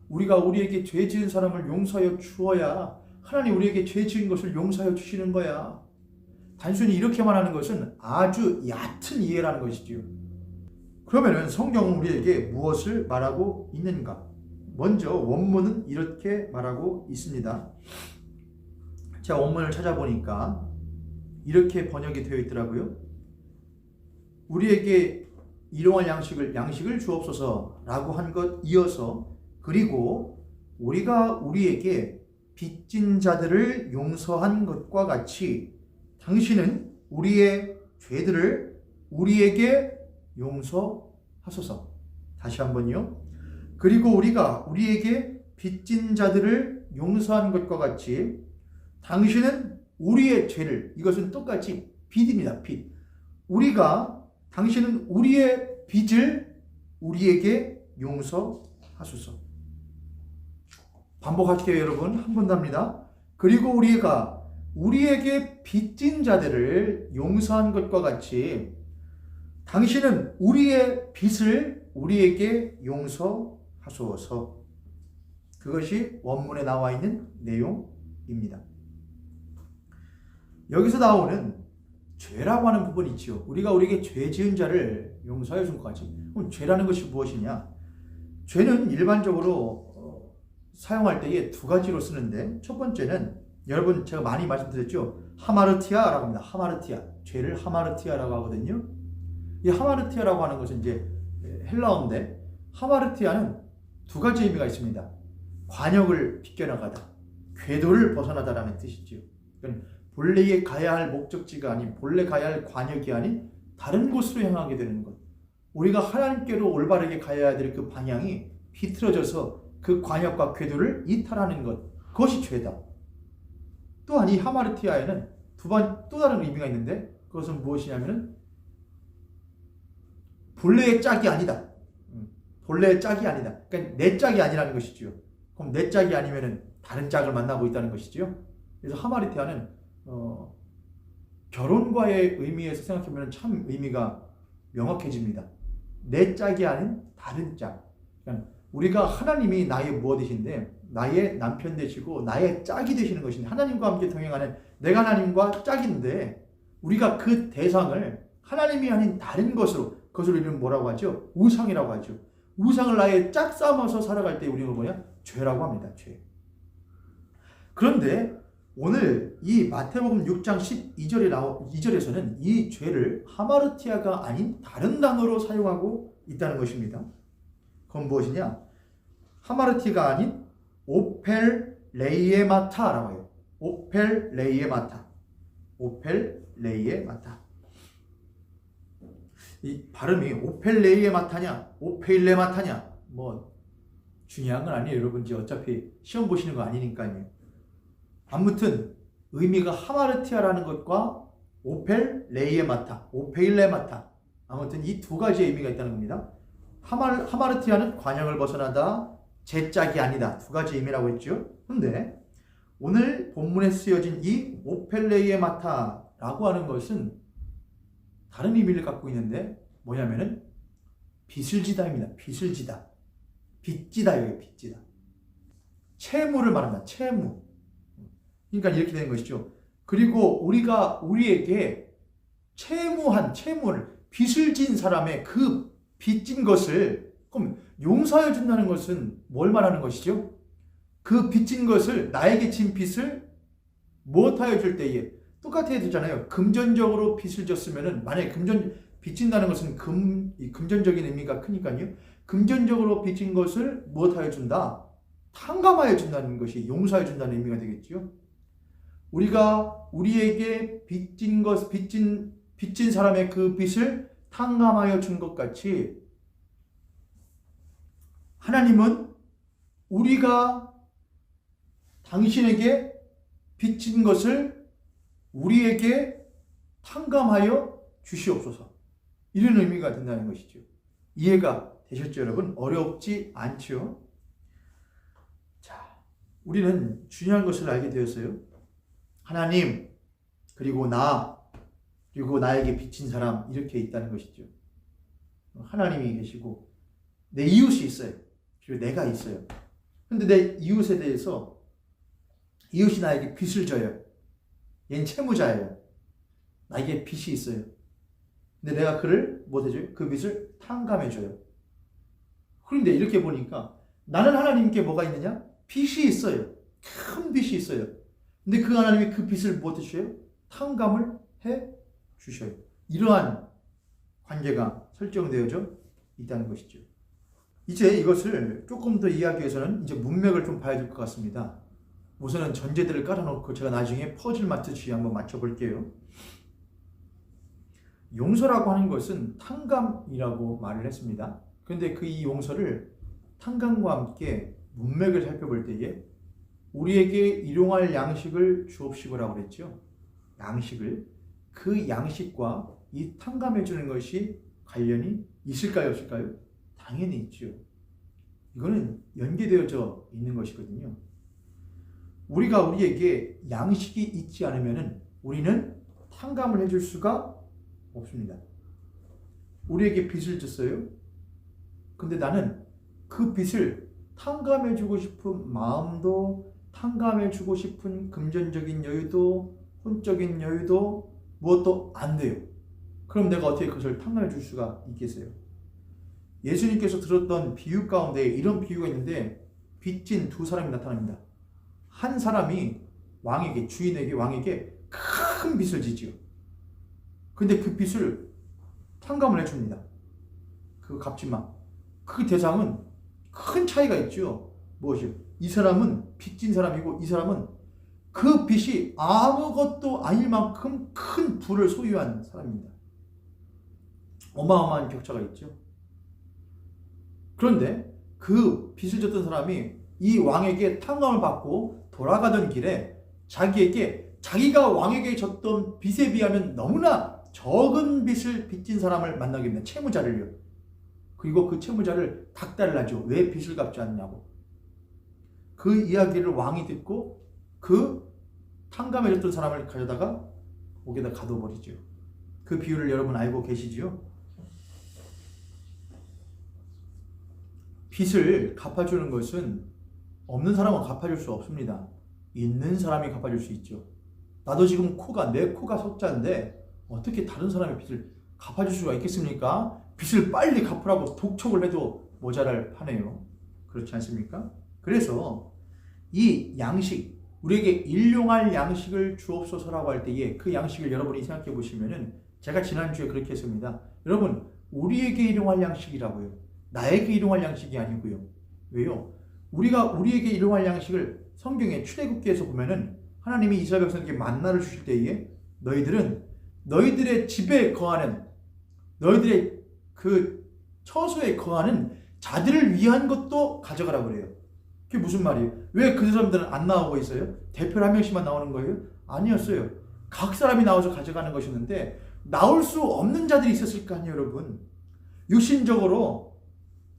우리가 우리에게 죄 지은 사람을 용서하여 주어야 하나님 우리에게 죄 지은 것을 용서하여 주시는 거야. 단순히 이렇게만 하는 것은 아주 얕은 이해라는 것이지요. 그러면은 성경은 우리에게 무엇을 말하고 있는가? 먼저 원문은 이렇게 말하고 있습니다. 제가 원문을 찾아보니까 이렇게 번역이 되어 있더라고요. 우리에게 일용할 양식을 주옵소서라고 한 것 이어서, 그리고 우리가 우리에게 빚진 자들을 용서한 것과 같이 당신은 우리의 죄들을 우리에게 용서하소서. 다시 한번요. 그리고 우리가 우리에게 빚진 자들을 용서한 것과 같이 당신은 우리의 죄를, 이것은 똑같이 빚입니다. 빚. 당신은 우리의 빚을 우리에게 용서하소서. 반복할게요, 여러분. 한 번 더 합니다. 그리고 우리가 우리에게 빚진 자들을 용서한 것과 같이 당신은 우리의 빚을 우리에게 용서하소서. 그것이 원문에 나와 있는 내용입니다. 여기서 나오는 죄라고 하는 부분이 있죠. 우리가 우리에게 죄 지은 자를 용서해 준 것 같이. 그럼 죄라는 것이 무엇이냐? 죄는 일반적으로 사용할 때에 두 가지로 쓰는데, 첫 번째는 여러분 제가 많이 말씀드렸죠. 하마르티아라고 합니다. 하마르티아. 죄를 하마르티아라고 하거든요. 이 하마르티아라고 하는 것은 이제 헬라어인데, 하마르티아는 두 가지 의미가 있습니다. 관역을 비껴나가다, 궤도를 벗어나다라는 뜻이지요. 그러니까 본래에 가야 할 목적지가 아닌, 본래 가야 할 관역이 아닌 다른 곳으로 향하게 되는 것. 우리가 하나님께로 올바르게 가야 될 그 방향이 비틀어져서 그 관역과 궤도를 이탈하는 것. 그것이 죄다. 또한 이 하마르티아에는 또 다른 의미가 있는데, 그것은 무엇이냐면은 본래의 짝이 아니다. 본래의 짝이 아니다. 그러니까 내 짝이 아니라는 것이지요. 그럼 내 짝이 아니면은 다른 짝을 만나고 있다는 것이지요. 그래서 하마르티아는 결혼과의 의미에서 생각해보면 참 의미가 명확해집니다. 내 짝이 아닌 다른 짝. 그러니까 우리가 하나님이 나의 무엇이신데 나의 남편 되시고 나의 짝이 되시는 것인데, 하나님과 함께 동행하는 내가 하나님과 짝인데 우리가 그 대상을 하나님이 아닌 다른 것으로, 그것을 우리는 뭐라고 하죠? 우상이라고 하죠. 우상을 나의 짝 삼아서 살아갈 때 우리는 뭐냐? 죄라고 합니다. 죄. 그런데 오늘 이 마태복음 6장 12절에서는 이 죄를 하마르티아가 아닌 다른 단어로 사용하고 있다는 것입니다. 그건 무엇이냐? 하마르티가 아닌 오펠레이에마타라고 해요. 오펠레이에마타. 오펠레이에마타. 이 발음이 오펠레이에마타냐 오페일레마타냐 뭐 중요한 건 아니에요. 여러분 이제 어차피 시험 보시는 거 아니니까요. 아무튼 의미가 하마르티아라는 것과 오펠레이에마타, 오페일레마타, 아무튼 이 두 가지의 의미가 있다는 겁니다. 하마르티아는 관역을 벗어나다, 제짝이 아니다, 두 가지 의미라고 했죠. 근데 오늘 본문에 쓰여진 이 오펠레이에마타라고 하는 것은 다른 의미를 갖고 있는데 뭐냐면은 빚을 지다입니다. 빚을 지다. 빚지다예요. 빚지다. 채무를 말합니다. 채무. 그러니까 이렇게 되는 것이죠. 그리고 우리가 우리에게 채무를 빚을 진 사람의 그 빚진 것을 그럼 용서해 준다는 것은 뭘 말하는 것이죠? 그 빚진 것을 나에게 진 빚을 무엇하여 줄 때에 똑같아야 되잖아요. 금전적으로 빚을 졌으면은 만약에 빚진다는 것은 금전적인 의미가 크니까요. 금전적으로 빚진 것을 무엇하여 준다? 탕감하여 준다는 것이 용서해 준다는 의미가 되겠죠. 우리가 우리에게 빚진 사람의 그 빚을 탕감하여 준 것 같이 하나님은 우리가 당신에게 빚진 것을 우리에게 탕감하여 주시옵소서. 이런 의미가 된다는 것이죠. 이해가 되셨죠, 여러분? 어렵지 않죠? 자, 우리는 중요한 것을 알게 되었어요. 하나님, 그리고 그리고 나에게 빚진 사람, 이렇게 있다는 것이죠. 하나님이 계시고 내 이웃이 있어요. 그리고 내가 있어요. 근데 내 이웃에 대해서 이웃이 나에게 빚을 져요. 얘는 채무자예요. 나에게 빚이 있어요. 근데 내가 그를 못 해줘요? 그 빚을 탕감해줘요. 그런데 이렇게 보니까 나는 하나님께 뭐가 있느냐? 빚이 있어요. 큰 빚이 있어요. 근데 그 하나님이 그 빚을 못 해주셔요? 탕감을 해주셔요. 이러한 관계가 설정되어져 있다는 것이죠. 이제 이것을 조금 더 이해하기 위해서는 이제 문맥을 좀 봐야 될 것 같습니다. 우선은 전제들을 깔아놓고 제가 나중에 퍼즐 맞추듯이 한번 맞춰볼게요. 용서라고 하는 것은 탕감이라고 말을 했습니다. 그런데 그 이 용서를 탕감과 함께 문맥을 살펴볼 때에 우리에게 일용할 양식을 주옵시고라고 그랬죠. 양식을. 그 양식과 이 탕감해 주는 것이 관련이 있을까요? 없을까요? 당연히 있죠. 이거는 연계되어져 있는 것이거든요. 우리가 우리에게 양식이 있지 않으면 우리는 탕감을 해줄 수가 없습니다. 우리에게 빚을 졌어요. 근데 나는 그 빚을 탕감해주고 싶은 마음도, 탕감해주고 싶은 금전적인 여유도, 혼적인 여유도 무엇도 안 돼요. 그럼 내가 어떻게 그것을 탕감해줄 수가 있겠어요? 예수님께서 들었던 비유 가운데 이런 비유가 있는데 빚진 두 사람이 나타납니다. 한 사람이 왕에게 큰 빚을 지지요. 근데 그 빚을 탕감을 해줍니다. 그 갚지만 그 대상은 큰 차이가 있죠. 무엇이요? 이 사람은 빚진 사람이고 이 사람은 그 빚이 아무것도 아닐 만큼 큰 부를 소유한 사람입니다. 어마어마한 격차가 있죠. 그런데 그 빚을 졌던 사람이 이 왕에게 탕감을 받고 돌아가던 길에 자기가 왕에게 졌던 빚에 비하면 너무나 적은 빚을 빚진 사람을 만나게 됩니다. 채무자를요. 그리고 그 채무자를 닥달을 하죠. 왜 빚을 갚지 않냐고. 그 이야기를 왕이 듣고 그 탕감해줬던 사람을 가져다가 목에다 가둬버리죠. 그 비유를 여러분 알고 계시지요? 빚을 갚아주는 것은 없는 사람은 갚아줄 수 없습니다. 있는 사람이 갚아줄 수 있죠. 나도 지금 내 코가 석자인데 어떻게 다른 사람의 빚을 갚아줄 수가 있겠습니까? 빚을 빨리 갚으라고 독촉을 해도 모자랄 판에요. 그렇지 않습니까? 그래서 이 양식, 우리에게 일용할 양식을 주옵소서라고 할 때에 그 양식을 여러분이 생각해 보시면은 제가 지난주에 그렇게 했습니다. 여러분, 우리에게 일용할 양식이라고요. 나에게 일용할 양식이 아니고요. 왜요? 우리가 우리에게 일용할 양식을 성경의 출애굽기에서 보면은 하나님이 이스라엘 백성에게 만나를 주실 때에 너희들은 너희들의 집에 거하는 너희들의 그 처소에 거하는 자들을 위한 것도 가져가라고 그래요. 그게 무슨 말이에요? 왜 그 사람들은 안 나오고 있어요? 대표로 한 명씩만 나오는 거예요? 아니었어요. 각 사람이 나와서 가져가는 것이었는데 나올 수 없는 자들이 있었을 거 아니에요, 여러분. 육신적으로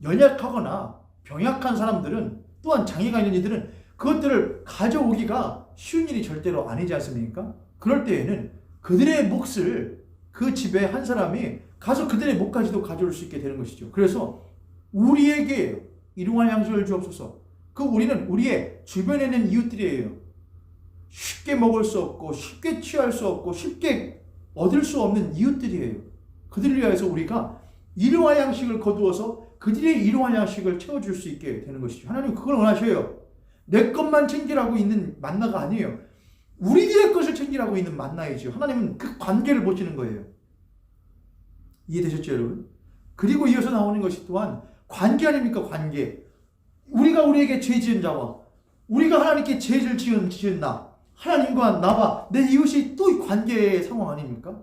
연약하거나 병약한 사람들은 또한 장애가 있는 이들은 그것들을 가져오기가 쉬운 일이 절대로 아니지 않습니까? 그럴 때에는 그들의 몫을 그 집에 한 사람이 가서 그들의 몫까지도 가져올 수 있게 되는 것이죠. 그래서 우리에게 일용할 양식을 주옵소서. 그 우리는 우리의 주변에 있는 이웃들이에요. 쉽게 먹을 수 없고 쉽게 취할 수 없고 쉽게 얻을 수 없는 이웃들이에요. 그들을 위해서 우리가 일용할 양식을 거두어서 그들의 일용할 양식을 채워줄 수 있게 되는 것이죠. 하나님 그걸 원하셔요. 내 것만 챙기라고 있는 만나가 아니에요. 우리들의 것을 챙기라고 있는 만나이죠. 하나님은 그 관계를 보시는 거예요. 이해되셨죠, 여러분? 그리고 이어서 나오는 것이 또한 관계 아닙니까? 관계. 우리가 우리에게 죄 지은 자와 우리가 하나님께 죄를 지은 나, 하나님과 나와 내 이웃이 또 관계의 상황 아닙니까?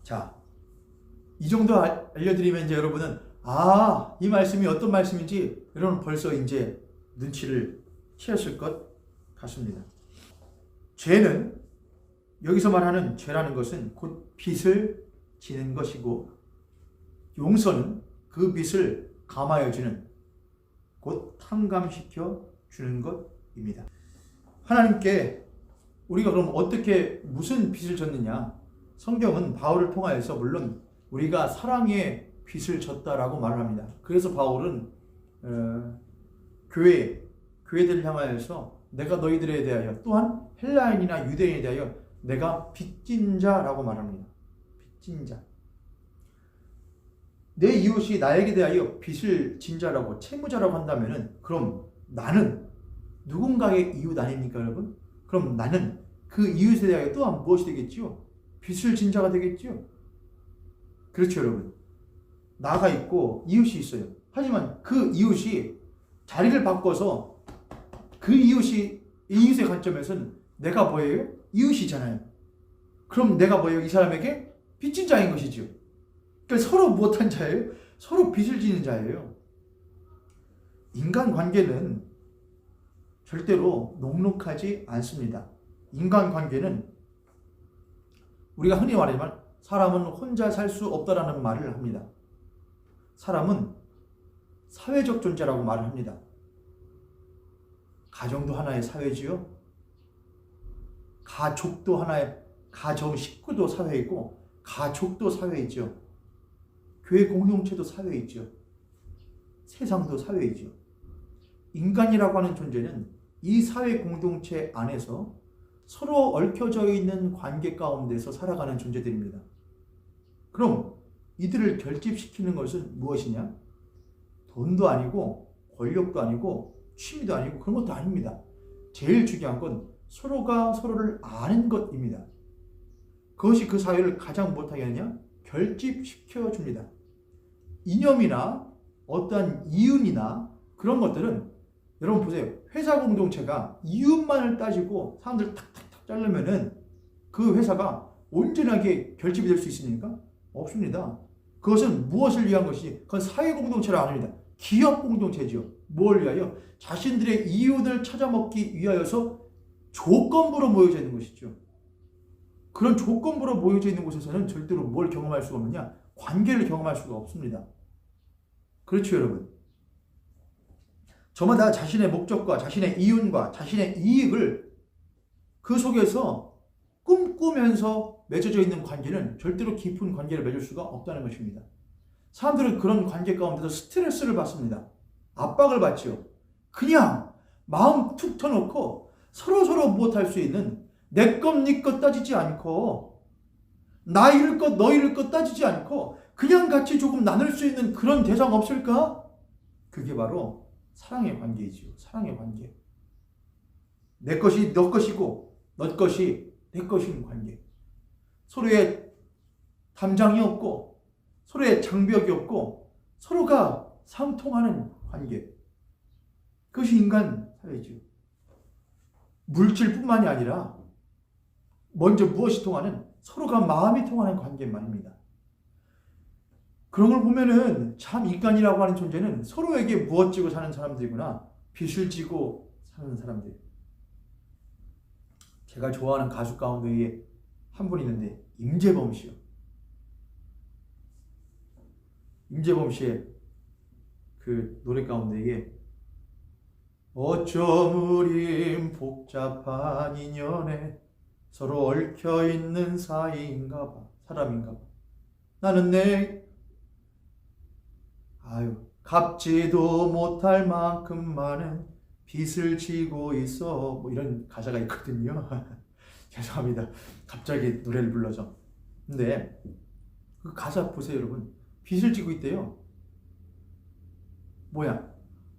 자, 이 정도 알려드리면 이제 여러분은 이 말씀이 어떤 말씀인지 여러분 벌써 이제 눈치를 채셨을 것 같습니다. 죄는 여기서 말하는 죄라는 것은 곧 빚을 지는 것이고 용서는 그 빚을 감하여 주는 곧 탕감시켜 주는 것입니다. 하나님께 우리가 그럼 어떻게 무슨 빚을 졌느냐? 성경은 바울을 통하여서 물론 우리가 사랑의 빚을 졌다라고 말을 합니다. 그래서 바울은 교회들을 향하여서 내가 너희들에 대하여 또한 헬라인이나 유대인에 대하여 내가 빚진 자라고 말합니다. 빚진 자. 내 이웃이 나에게 대하여 빚을 진 자라고 채무자라고 한다면은 그럼 나는 누군가의 이웃 아닙니까, 여러분? 그럼 나는 그 이웃에 대하여 또한 무엇이 되겠지요? 빚을 진 자가 되겠지요? 그렇죠, 여러분. 나가 있고 이웃이 있어요. 하지만 그 이웃이 자리를 바꿔서 그 이웃의 관점에서는 내가 뭐예요? 이웃이잖아요. 그럼 내가 뭐예요? 이 사람에게 빚진 자인 것이죠. 그러니까 서로 못한 자예요? 서로 빚을 지는 자예요. 인간관계는 절대로 녹록하지 않습니다. 인간관계는 우리가 흔히 말하지만 사람은 혼자 살 수 없다라는 말을 합니다. 사람은 사회적 존재라고 말을 합니다. 가정도 하나의 사회지요. 가족도 하나의 가정 식구도 사회이고 가족도 사회이죠. 교회 공동체도 사회이죠. 세상도 사회이죠. 인간이라고 하는 존재는 이 사회 공동체 안에서 서로 얽혀져 있는 관계 가운데서 살아가는 존재들입니다. 그럼 이들을 결집시키는 것은 무엇이냐? 돈도 아니고 권력도 아니고 취미도 아니고 그런 것도 아닙니다. 제일 중요한 건 서로가 서로를 아는 것입니다. 그것이 그 사회를 가장 못하게 하느냐? 결집시켜 줍니다. 이념이나 어떠한 이윤이나 그런 것들은 여러분 보세요. 회사 공동체가 이윤만을 따지고 사람들 탁탁탁 자르면은 그 회사가 온전하게 결집이 될 수 있습니까? 없습니다. 그것은 무엇을 위한 것이지? 그건 사회 공동체라 아닙니다. 기업 공동체죠. 뭘 위하여? 자신들의 이윤을 찾아먹기 위하여서 조건부로 모여져 있는 것이죠. 그런 조건부로 모여져 있는 곳에서는 절대로 뭘 경험할 수가 없느냐? 관계를 경험할 수가 없습니다. 그렇죠, 여러분. 저마다 자신의 목적과 자신의 이윤과 자신의 이익을 그 속에서 꿈꾸면서 맺어져 있는 관계는 절대로 깊은 관계를 맺을 수가 없다는 것입니다. 사람들은 그런 관계 가운데서 스트레스를 받습니다. 압박을 받죠. 그냥 마음 툭 터놓고 서로서로 무엇할 수 있는 내 것, 네 것 따지지 않고 나 잃을 것, 너 잃을 것 따지지 않고 그냥 같이 조금 나눌 수 있는 그런 대상 없을까? 그게 바로 사랑의 관계이지요. 사랑의 관계. 내 것이 너 것이고 너 것이 내 것인 관계. 서로의 담장이 없고 서로의 장벽이 없고 서로가 상통하는 관계. 그것이 인간 사회죠. 물질뿐만이 아니라 먼저 무엇이 통하는 서로가 마음이 통하는 관계 말입니다. 그런 걸 보면은 참 인간이라고 하는 존재는 서로에게 무엇 지고 사는 사람들이구나. 빚을 지고 사는 사람들. 제가 좋아하는 가수 가운데에 한 분 있는데 임재범 씨요. 임재범 씨의 그 노래 가운데에 어쩜 우린 복잡한 인연에 서로 얽혀있는 사이인가 봐. 사람인가 봐. 나는 갚지도 못할 만큼 많은 빚을 지고 있어. 뭐 이런 가사가 있거든요. 죄송합니다. 갑자기 노래를 불러서. 근데 그 가사 보세요, 여러분. 빚을 지고 있대요. 뭐야?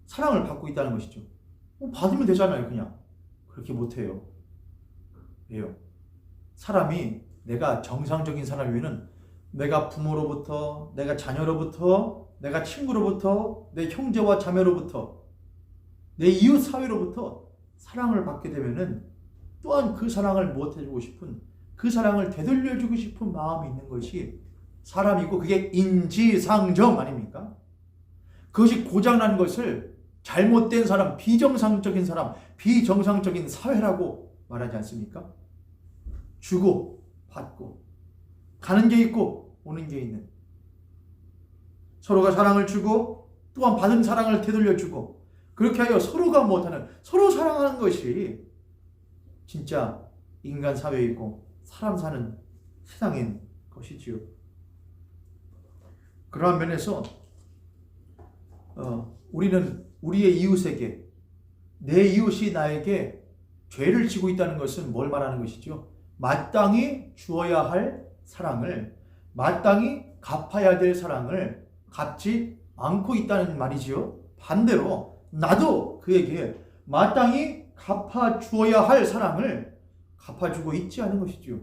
사랑을 받고 있다는 것이죠. 받으면 되잖아요, 그냥. 그렇게 못해요. 왜요? 사람이 내가 정상적인 사람이면은 내가 부모로부터, 내가 자녀로부터, 내가 친구로부터, 내 형제와 자매로부터, 내 이웃 사회로부터 사랑을 받게 되면은 또한 그 사랑을 못해주고 싶은, 그 사랑을 되돌려주고 싶은 마음이 있는 것이 사람이고, 그게 인지상정 아닙니까? 그것이 고장난 것을 잘못된 사람, 비정상적인 사람, 비정상적인 사회라고 말하지 않습니까? 주고 받고 가는 게 있고 오는 게 있는, 서로가 사랑을 주고 또한 받은 사랑을 되돌려주고, 그렇게 하여 서로가 못하는, 서로 사랑하는 것이 진짜 인간 사회이고 사람 사는 세상인 것이지요. 그러한 면에서 우리는 우리의 이웃에게, 내 이웃이 나에게 죄를 지고 있다는 것은 뭘 말하는 것이죠? 마땅히 주어야 할 사랑을, 마땅히 갚아야 될 사랑을 갚지 않고 있다는 말이지요. 반대로 나도 그에게 마땅히 갚아 주어야 할 사랑을 갚아주고 있지 않은 것이지요.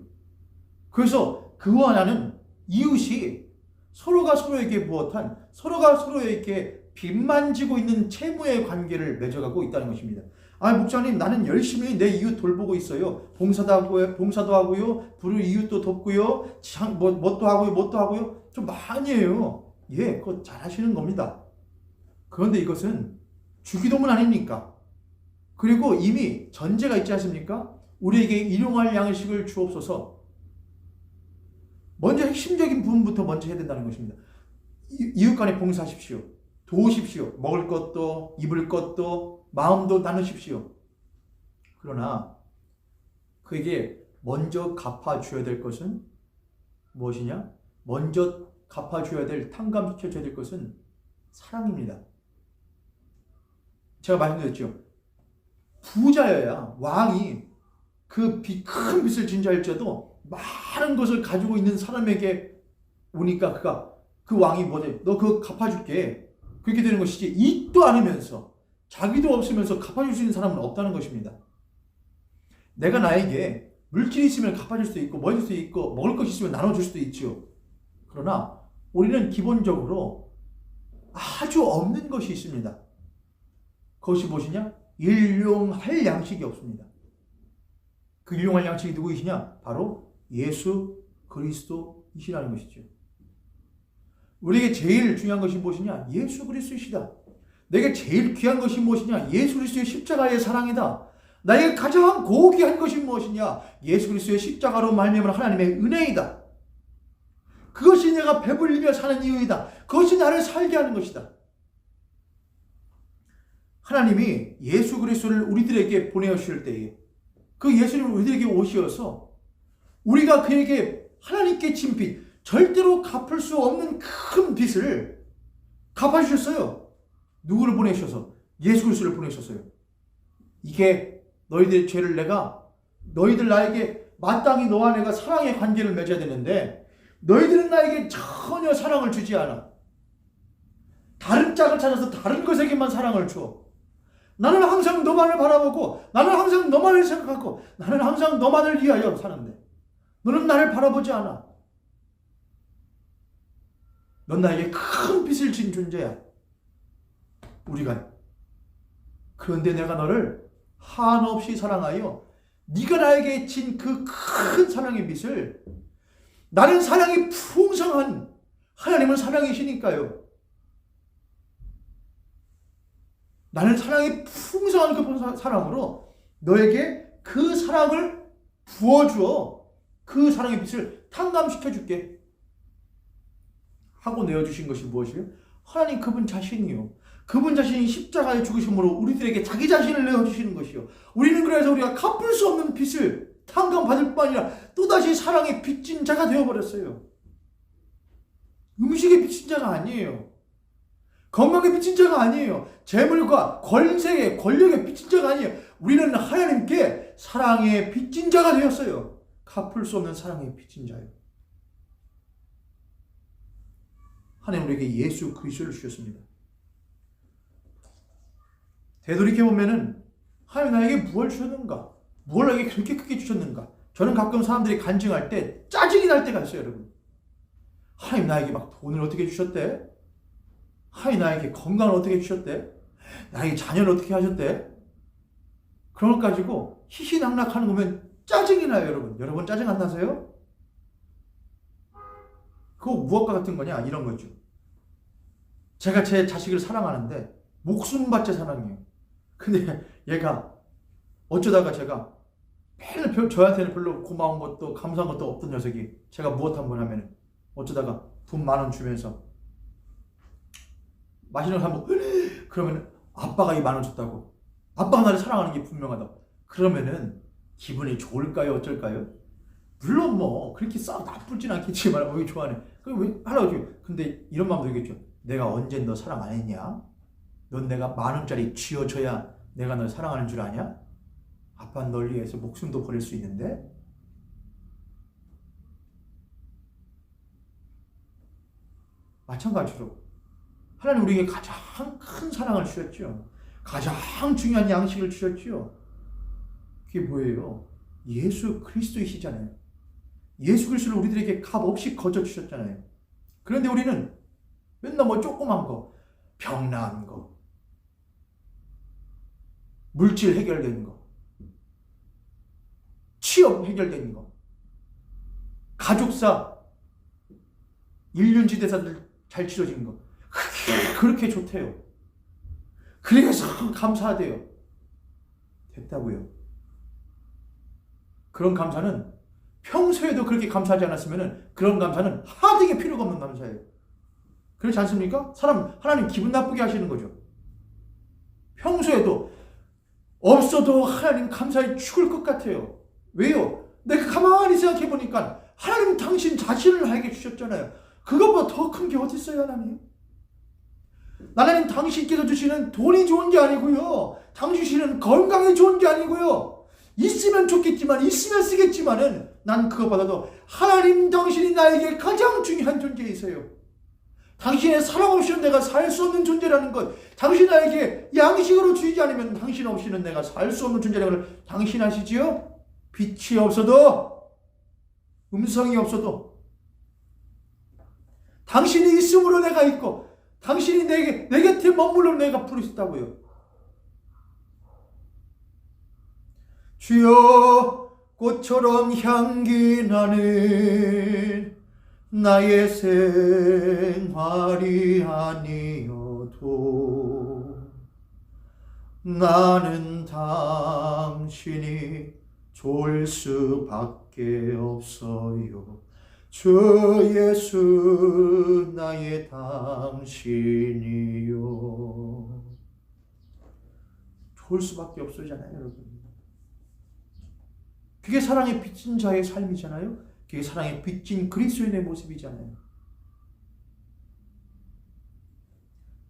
그래서 그와 나는, 이웃이 서로가 서로에게 무엇한, 서로가 서로에게 빚만 지고 있는 채무의 관계를 맺어가고 있다는 것입니다. 목사님, 나는 열심히 내 이웃 돌보고 있어요. 봉사도 하고요. 부를 이웃도 돕고요. 뭣도 하고요. 좀 많이 해요. 예, 그거 잘 하시는 겁니다. 그런데 이것은 주기도문 아닙니까? 그리고 이미 전제가 있지 않습니까? 우리에게 일용할 양식을 주옵소서. 먼저 핵심적인 부분부터 먼저 해야 된다는 것입니다. 이웃 간에 봉사하십시오. 도우십시오. 먹을 것도, 입을 것도, 마음도 나누십시오. 그러나 그에게 먼저 갚아줘야 될 것은 무엇이냐? 먼저 갚아줘야 될, 탕감시켜줘야 될 것은 사랑입니다. 제가 말씀드렸죠. 부자여야, 왕이 그 큰 빚을 진 자일지라도 많은 것을 가지고 있는 사람에게 오니까 그 왕이 너 그거 갚아줄게. 그렇게 되는 것이지, 있도 않으면서 자기도 없으면서 갚아줄 수 있는 사람은 없다는 것입니다. 내가 나에게 물질이 있으면 갚아줄 수도 있고, 뭐 해줄 수도 있고, 먹을 것이 있으면 나눠줄 수도 있죠. 그러나 우리는 기본적으로 아주 없는 것이 있습니다. 그것이 무엇이냐? 일용할 양식이 없습니다. 그 일용할 양식이 누구이시냐? 바로 예수 그리스도이시라는 것이죠. 우리에게 제일 중요한 것이 무엇이냐? 예수 그리스도이시다. 내게 제일 귀한 것이 무엇이냐? 예수 그리스도의 십자가의 사랑이다. 나에게 가장 고귀한 것이 무엇이냐? 예수 그리스도의 십자가로 말미암은 하나님의 은혜이다. 그것이 내가 배불리며 사는 이유이다. 그것이 나를 살게 하는 것이다. 하나님이 예수 그리스도를 우리들에게 보내주실 때에 그 예수님을 우리들에게 오시어서 우리가 그에게 하나님께 진 빚, 절대로 갚을 수 없는 큰 빚을 갚아주셨어요. 누구를 보내셔서? 예수 그리스도를 보내셨어요. 이게 너희들의 죄를 너희들 나에게 마땅히 너와 내가 사랑의 관계를 맺어야 되는데 너희들은 나에게 전혀 사랑을 주지 않아. 다른 짝을 찾아서 다른 것에게만 사랑을 줘. 나는 항상 너만을 바라보고, 나는 항상 너만을 생각하고, 나는 항상 너만을 위하여 사는데 너는 나를 바라보지 않아. 넌 나에게 큰 빚을 진 존재야. 우리가. 그런데 내가 너를 한없이 사랑하여 네가 나에게 진 그 큰 사랑의 빚을, 나는 사랑이 풍성한 하나님은 사랑이시니까요. 나는 사랑이 풍성한 그 사랑으로 너에게 그 사랑을 부어주어 그 사랑의 빚을 탕감시켜줄게 하고 내어주신 것이 무엇이에요? 하나님 그분 자신이요. 그분 자신이 십자가에 죽으심으로 우리들에게 자기 자신을 내어주시는 것이요. 우리는 그래서 우리가 갚을 수 없는 빚을 탕감받을 뿐 아니라 또다시 사랑의 빚진 자가 되어버렸어요. 음식의 빚진 자가 아니에요. 건강의 빚진 자가 아니에요. 재물과 권세의 권력의 빚진 자가 아니에요. 우리는 하나님께 사랑의 빚진 자가 되었어요. 갚을 수 없는 사랑의 빚진 자예요. 하나님 우리에게 예수 그리스도를 주셨습니다. 되돌이켜보면은 하나님 나에게 무엇을 주셨는가? 무엇을 나에게 그렇게 크게 주셨는가? 저는 가끔 사람들이 간증할 때 짜증이 날 때가 있어요, 여러분. 하나님 나에게 막 돈을 어떻게 주셨대? 하나님 나에게 건강을 어떻게 주셨대? 나에게 자녀를 어떻게 하셨대? 그런 것 가지고 희희낙낙하는 거 보면 짜증이 나요, 여러분. 여러분 짜증 안 나세요? 그거 무엇과 같은 거냐? 이런 거죠. 제가 제 자식을 사랑하는데 목숨받지 사랑해요. 근데 얘가 어쩌다가 제가 매일 저한테는 별로 고마운 것도 감사한 것도 없던 녀석이 제가 무엇 한번 하면 어쩌다가 돈 10,000원 주면서 맛있는 거 한번 그러면 아빠가 이 10,000원 줬다고, 아빠가 나를 사랑하는 게 분명하다, 그러면은 기분이 좋을까요? 어쩔까요? 물론 뭐 그렇게 썩 나쁘진 않겠지만 왜 좋아하네. 그럼 왜 하려고. 근데 이런 마음도 있겠죠. 내가 언제 너 사랑 안 했냐? 넌 내가 10,000원짜리 쥐어줘야 내가 널 사랑하는 줄 아냐? 아빠는 널 위해서 목숨도 버릴 수 있는데? 마찬가지로 하나님 우리에게 가장 큰 사랑을 주셨죠. 가장 중요한 양식을 주셨죠. 그게 뭐예요? 예수 그리스도이시잖아요. 예수 그리스도를 우리들에게 값없이 거저 주셨잖아요. 그런데 우리는 맨날 뭐 조그만 거, 병 나은 거, 물질 해결된 거, 취업 해결된 거, 가족사, 일륜지대사들 잘 치러진 거, 그렇게 좋대요. 그래서 감사하대요. 됐다고요. 그런 감사는 평소에도 그렇게 감사하지 않았으면 그런 감사는 하등에 필요가 없는 감사예요. 그렇지 않습니까? 하나님 기분 나쁘게 하시는 거죠. 평소에도 없어도 하나님 감사에 죽을 것 같아요. 왜요? 내가 가만히 생각해 보니까 하나님 당신 자신을 나에게 주셨잖아요. 그것보다 더 큰 게 어디 있어요, 하나님? 하나님 당신께서 주시는 돈이 좋은 게 아니고요. 당신 주시는 건강이 좋은 게 아니고요. 있으면 좋겠지만, 있으면 쓰겠지만은 난 그것보다도 하나님 당신이 나에게 가장 중요한 존재이세요. 당신의 사랑 없이는 내가 살 수 없는 존재라는 것, 당신 나에게 양식으로 주지 않으면 당신 없이는 내가 살 수 없는 존재라는 걸 당신 아시지요? 빛이 없어도, 음성이 없어도 당신이 있음으로 내가 있고, 당신이 내 곁에 머물러 내가 부르셨다고요. 주여, 꽃처럼 향기 나는 나의 생활이 아니어도 나는 당신이 좋을 수밖에 없어요. 주 예수 나의 당신이요. 좋을 수밖에 없어잖아요, 여러분. 그게 사랑의 빚진 자의 삶이잖아요. 그게 사랑의 빚진 그리스도인의 모습이잖아요.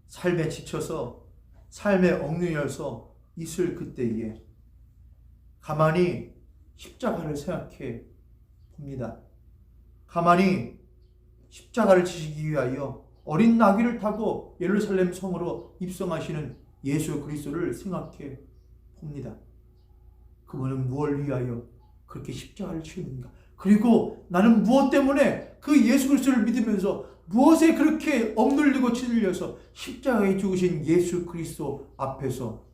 삶에 지쳐서, 삶에 얽매여서 있을 그때에 가만히 십자가를 생각해 봅니다. 가만히 십자가를 지시기 위하여 어린 나귀를 타고 예루살렘 성으로 입성하시는 예수 그리스도를 생각해 봅니다. 그분은 무엇을 위하여 그렇게 십자가를 치는가? 그리고 나는 무엇 때문에 그 예수 그리스도를 믿으면서 무엇에 그렇게 억눌리고 찔려서 십자가에 죽으신 예수 그리스도 앞에서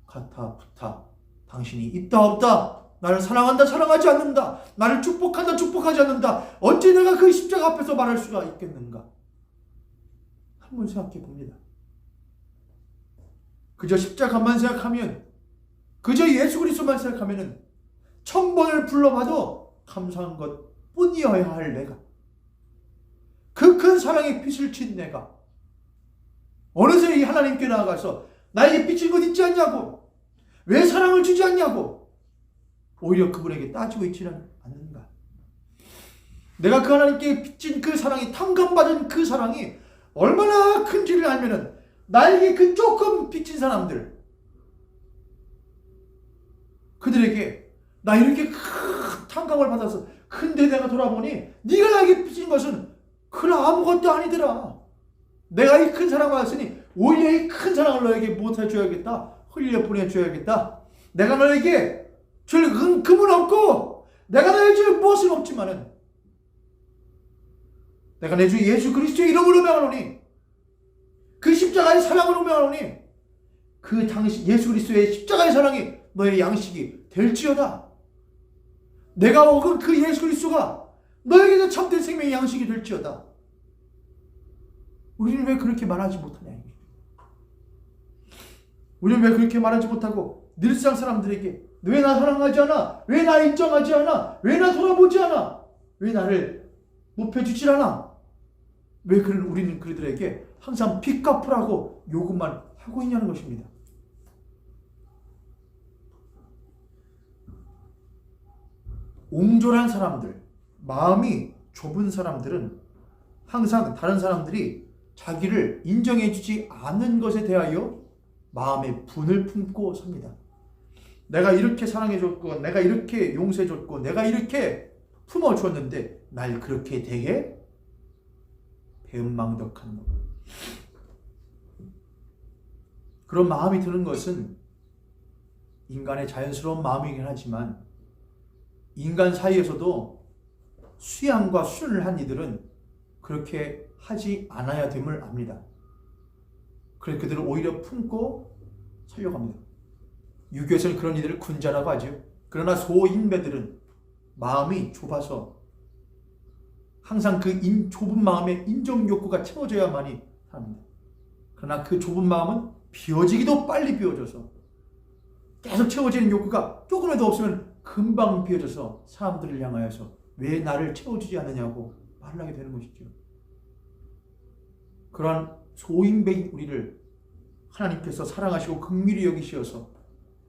가타 부타 당신이 있다 없다, 나를 사랑한다 사랑하지 않는다, 나를 축복한다 축복하지 않는다, 어찌 내가 그 십자가 앞에서 말할 수가 있겠는가? 한번 생각해 봅니다. 그저 십자가만 생각하면, 그저 예수 그리스도만 생각하면은 1000번을 불러봐도 감사한 것 뿐이어야 할 내가, 그 큰 사랑의 빛을 친 내가 어느새 이 하나님께 나아가서 나에게 비친 것 있지 않냐고, 왜 사랑을 주지 않냐고 오히려 그분에게 따지고 있지는 않는가? 내가 그 하나님께 비친 그 사랑이, 탕감받은 그 사랑이 얼마나 큰지를 알면은 나에게 그 조금 비친 사람들, 그들에게 나 이렇게 큰 탕감을 받아서 근데 내가 돌아보니 네가 나에게 비친 것은 그나 아무것도 아니더라. 내가 이 큰 사랑을 받았으니 오히려 이 큰 사랑을 너에게 못해 줘야겠다, 흘려 보내줘야겠다. 내가 너에게 줄 금은 없고 내가 너에게 줄 무엇은 없지만은 내가 내 주 예수 그리스도의 이름으로 명하노니, 그 십자가의 사랑으로 명하노니, 그 당시 예수 그리스도의 십자가의 사랑이 너의 양식이 될지어다. 내가 먹은 그 예수 그리스도가 너에게도 참된 생명의 양식이 될지어다. 우리는 왜 그렇게 말하지 못하냐? 우리는 왜 그렇게 말하지 못하고 늘상 사람들에게 왜 나 사랑하지 않아? 왜 나 인정하지 않아? 왜 나 돌아보지 않아? 왜 나를 높여주질 않아? 왜 우리는 그들에게 항상 빚 갚으라고 요구만 하고 있냐는 것입니다. 옹졸한 사람들, 마음이 좁은 사람들은 항상 다른 사람들이 자기를 인정해주지 않는 것에 대하여 마음에 분을 품고 삽니다. 내가 이렇게 사랑해줬고, 내가 이렇게 용서해줬고, 내가 이렇게 품어주었는데 날 그렇게 대해 배은망덕한 것. 그런 마음이 드는 것은 인간의 자연스러운 마음이긴 하지만 인간 사이에서도 수양과 수련을 한 이들은 그렇게 하지 않아야 됨을 압니다. 그래서 그들은 오히려 품고 살려고 합니다. 유교에서는 그런 이들을 군자라고 하죠. 그러나 소인배들은 마음이 좁아서 항상 그 좁은 마음에 인정 욕구가 채워져야만이 합니다. 그러나 그 좁은 마음은 비워지기도 빨리 비워져서 계속 채워지는 욕구가 조금이라도 없으면 금방 비워져서 사람들을 향하여서 왜 나를 채워주지 않느냐고 말을 하게 되는 것이죠. 그러한 소인배인 우리를 하나님께서 사랑하시고 긍휼히 여기시어서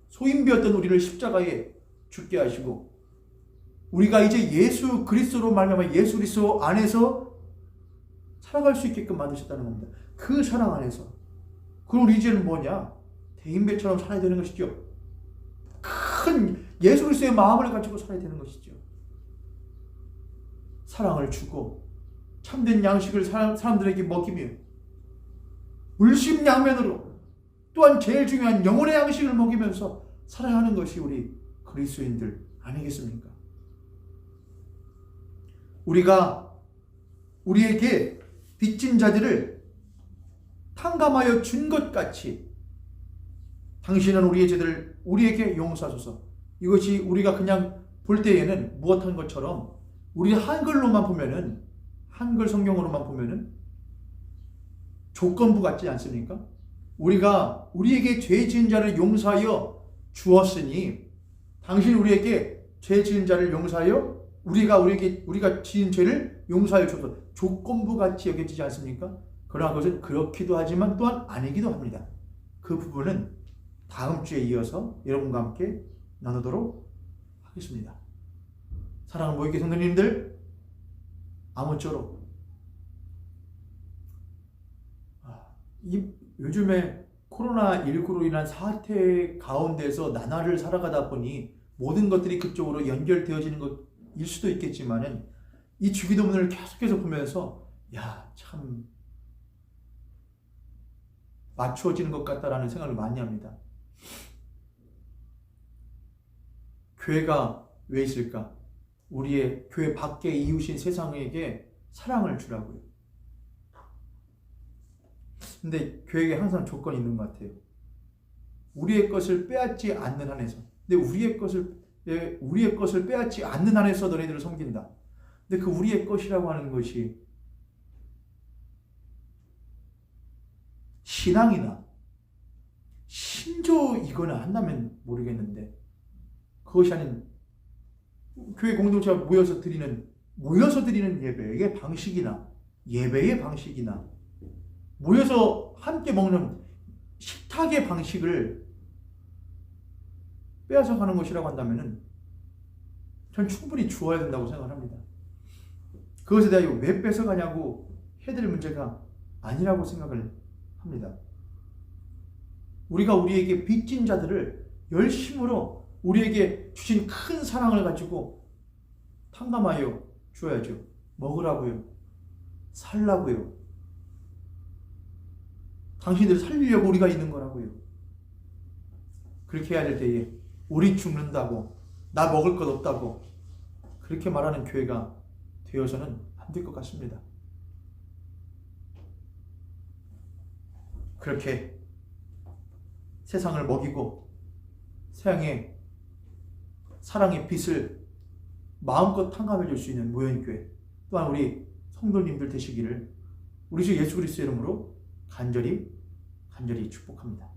소인배였던 우리를 십자가에 죽게 하시고 우리가 이제 예수 그리스도로 말미암아 예수 그리스도 안에서 살아갈 수 있게끔 만드셨다는 겁니다. 그 사랑 안에서. 그럼 우리 이제는 뭐냐? 대인배처럼 살아야 되는 것이죠. 큰 예수 그리스도의 마음을 가지고 살아야 되는 것이죠. 사랑을 주고 참된 양식을 사람들에게 먹이며 물심양면으로 또한 제일 중요한 영혼의 양식을 먹이면서 살아야 하는 것이 우리 그리스도인들 아니겠습니까? 우리가 우리에게 빚진 자들을 탕감하여 준 것 같이 당신은 우리의 죄들을 우리에게 용서하소서. 이것이 우리가 그냥 볼 때에는 무엇한 것처럼 우리 한글로만 보면은, 한글 성경으로만 보면은 조건부 같지 않습니까? 우리가 우리에게 죄 지은 자를 용서하여 주었으니 당신 우리에게 죄 지은 자를 용서하여 우리가 지은 죄를 용서하여 줘서 조건부 같이 여겨지지 않습니까? 그러나 그것은 그렇기도 하지만 또한 아니기도 합니다. 그 부분은 다음 주에 이어서 여러분과 함께 나누도록 하겠습니다. 사랑하는 모이게 성도님들, 아무쪼록 요즘에 코로나19로 인한 사태 가운데서 나날을 살아가다 보니 모든 것들이 그쪽으로 연결되어지는 것일 수도 있겠지만은 이 주기도문을 계속해서 보면서 참 맞추어지는 것 같다라는 생각을 많이 합니다. 교회가 왜 있을까? 우리의 교회 밖에 이웃인 세상에게 사랑을 주라고요. 근데 교회에 항상 조건이 있는 것 같아요. 우리의 것을 빼앗지 않는 한에서. 근데 우리의 것을 빼앗지 않는 한에서 너희들을 섬긴다. 근데 그 우리의 것이라고 하는 것이 신앙이나 신조이거나 한다면 모르겠는데, 그것이 아닌 교회 공동체가 모여서 드리는 예배의 방식이나 예배의 방식이나 모여서 함께 먹는 식탁의 방식을 빼앗아 가는 것이라고 한다면 전 충분히 주어야 된다고 생각합니다. 그것에 대하여 왜 뺏어가냐고 해드릴 문제가 아니라고 생각을 합니다. 우리가 우리에게 빚진 자들을 열심으로 우리에게 주신 큰 사랑을 가지고 탕감하여 주어야죠. 먹으라고요. 살라고요. 당신들을 살리려고 우리가 있는 거라고요. 그렇게 해야 될 때에 우리 죽는다고, 나 먹을 것 없다고 그렇게 말하는 교회가 되어서는 안 될 것 같습니다. 그렇게 세상을 먹이고 세상의 사랑의 빛을 마음껏 탕감해 줄 수 있는 모현교회, 또한 우리 성도님들 되시기를 우리 주 예수 그리스도의 이름으로 간절히 축복합니다.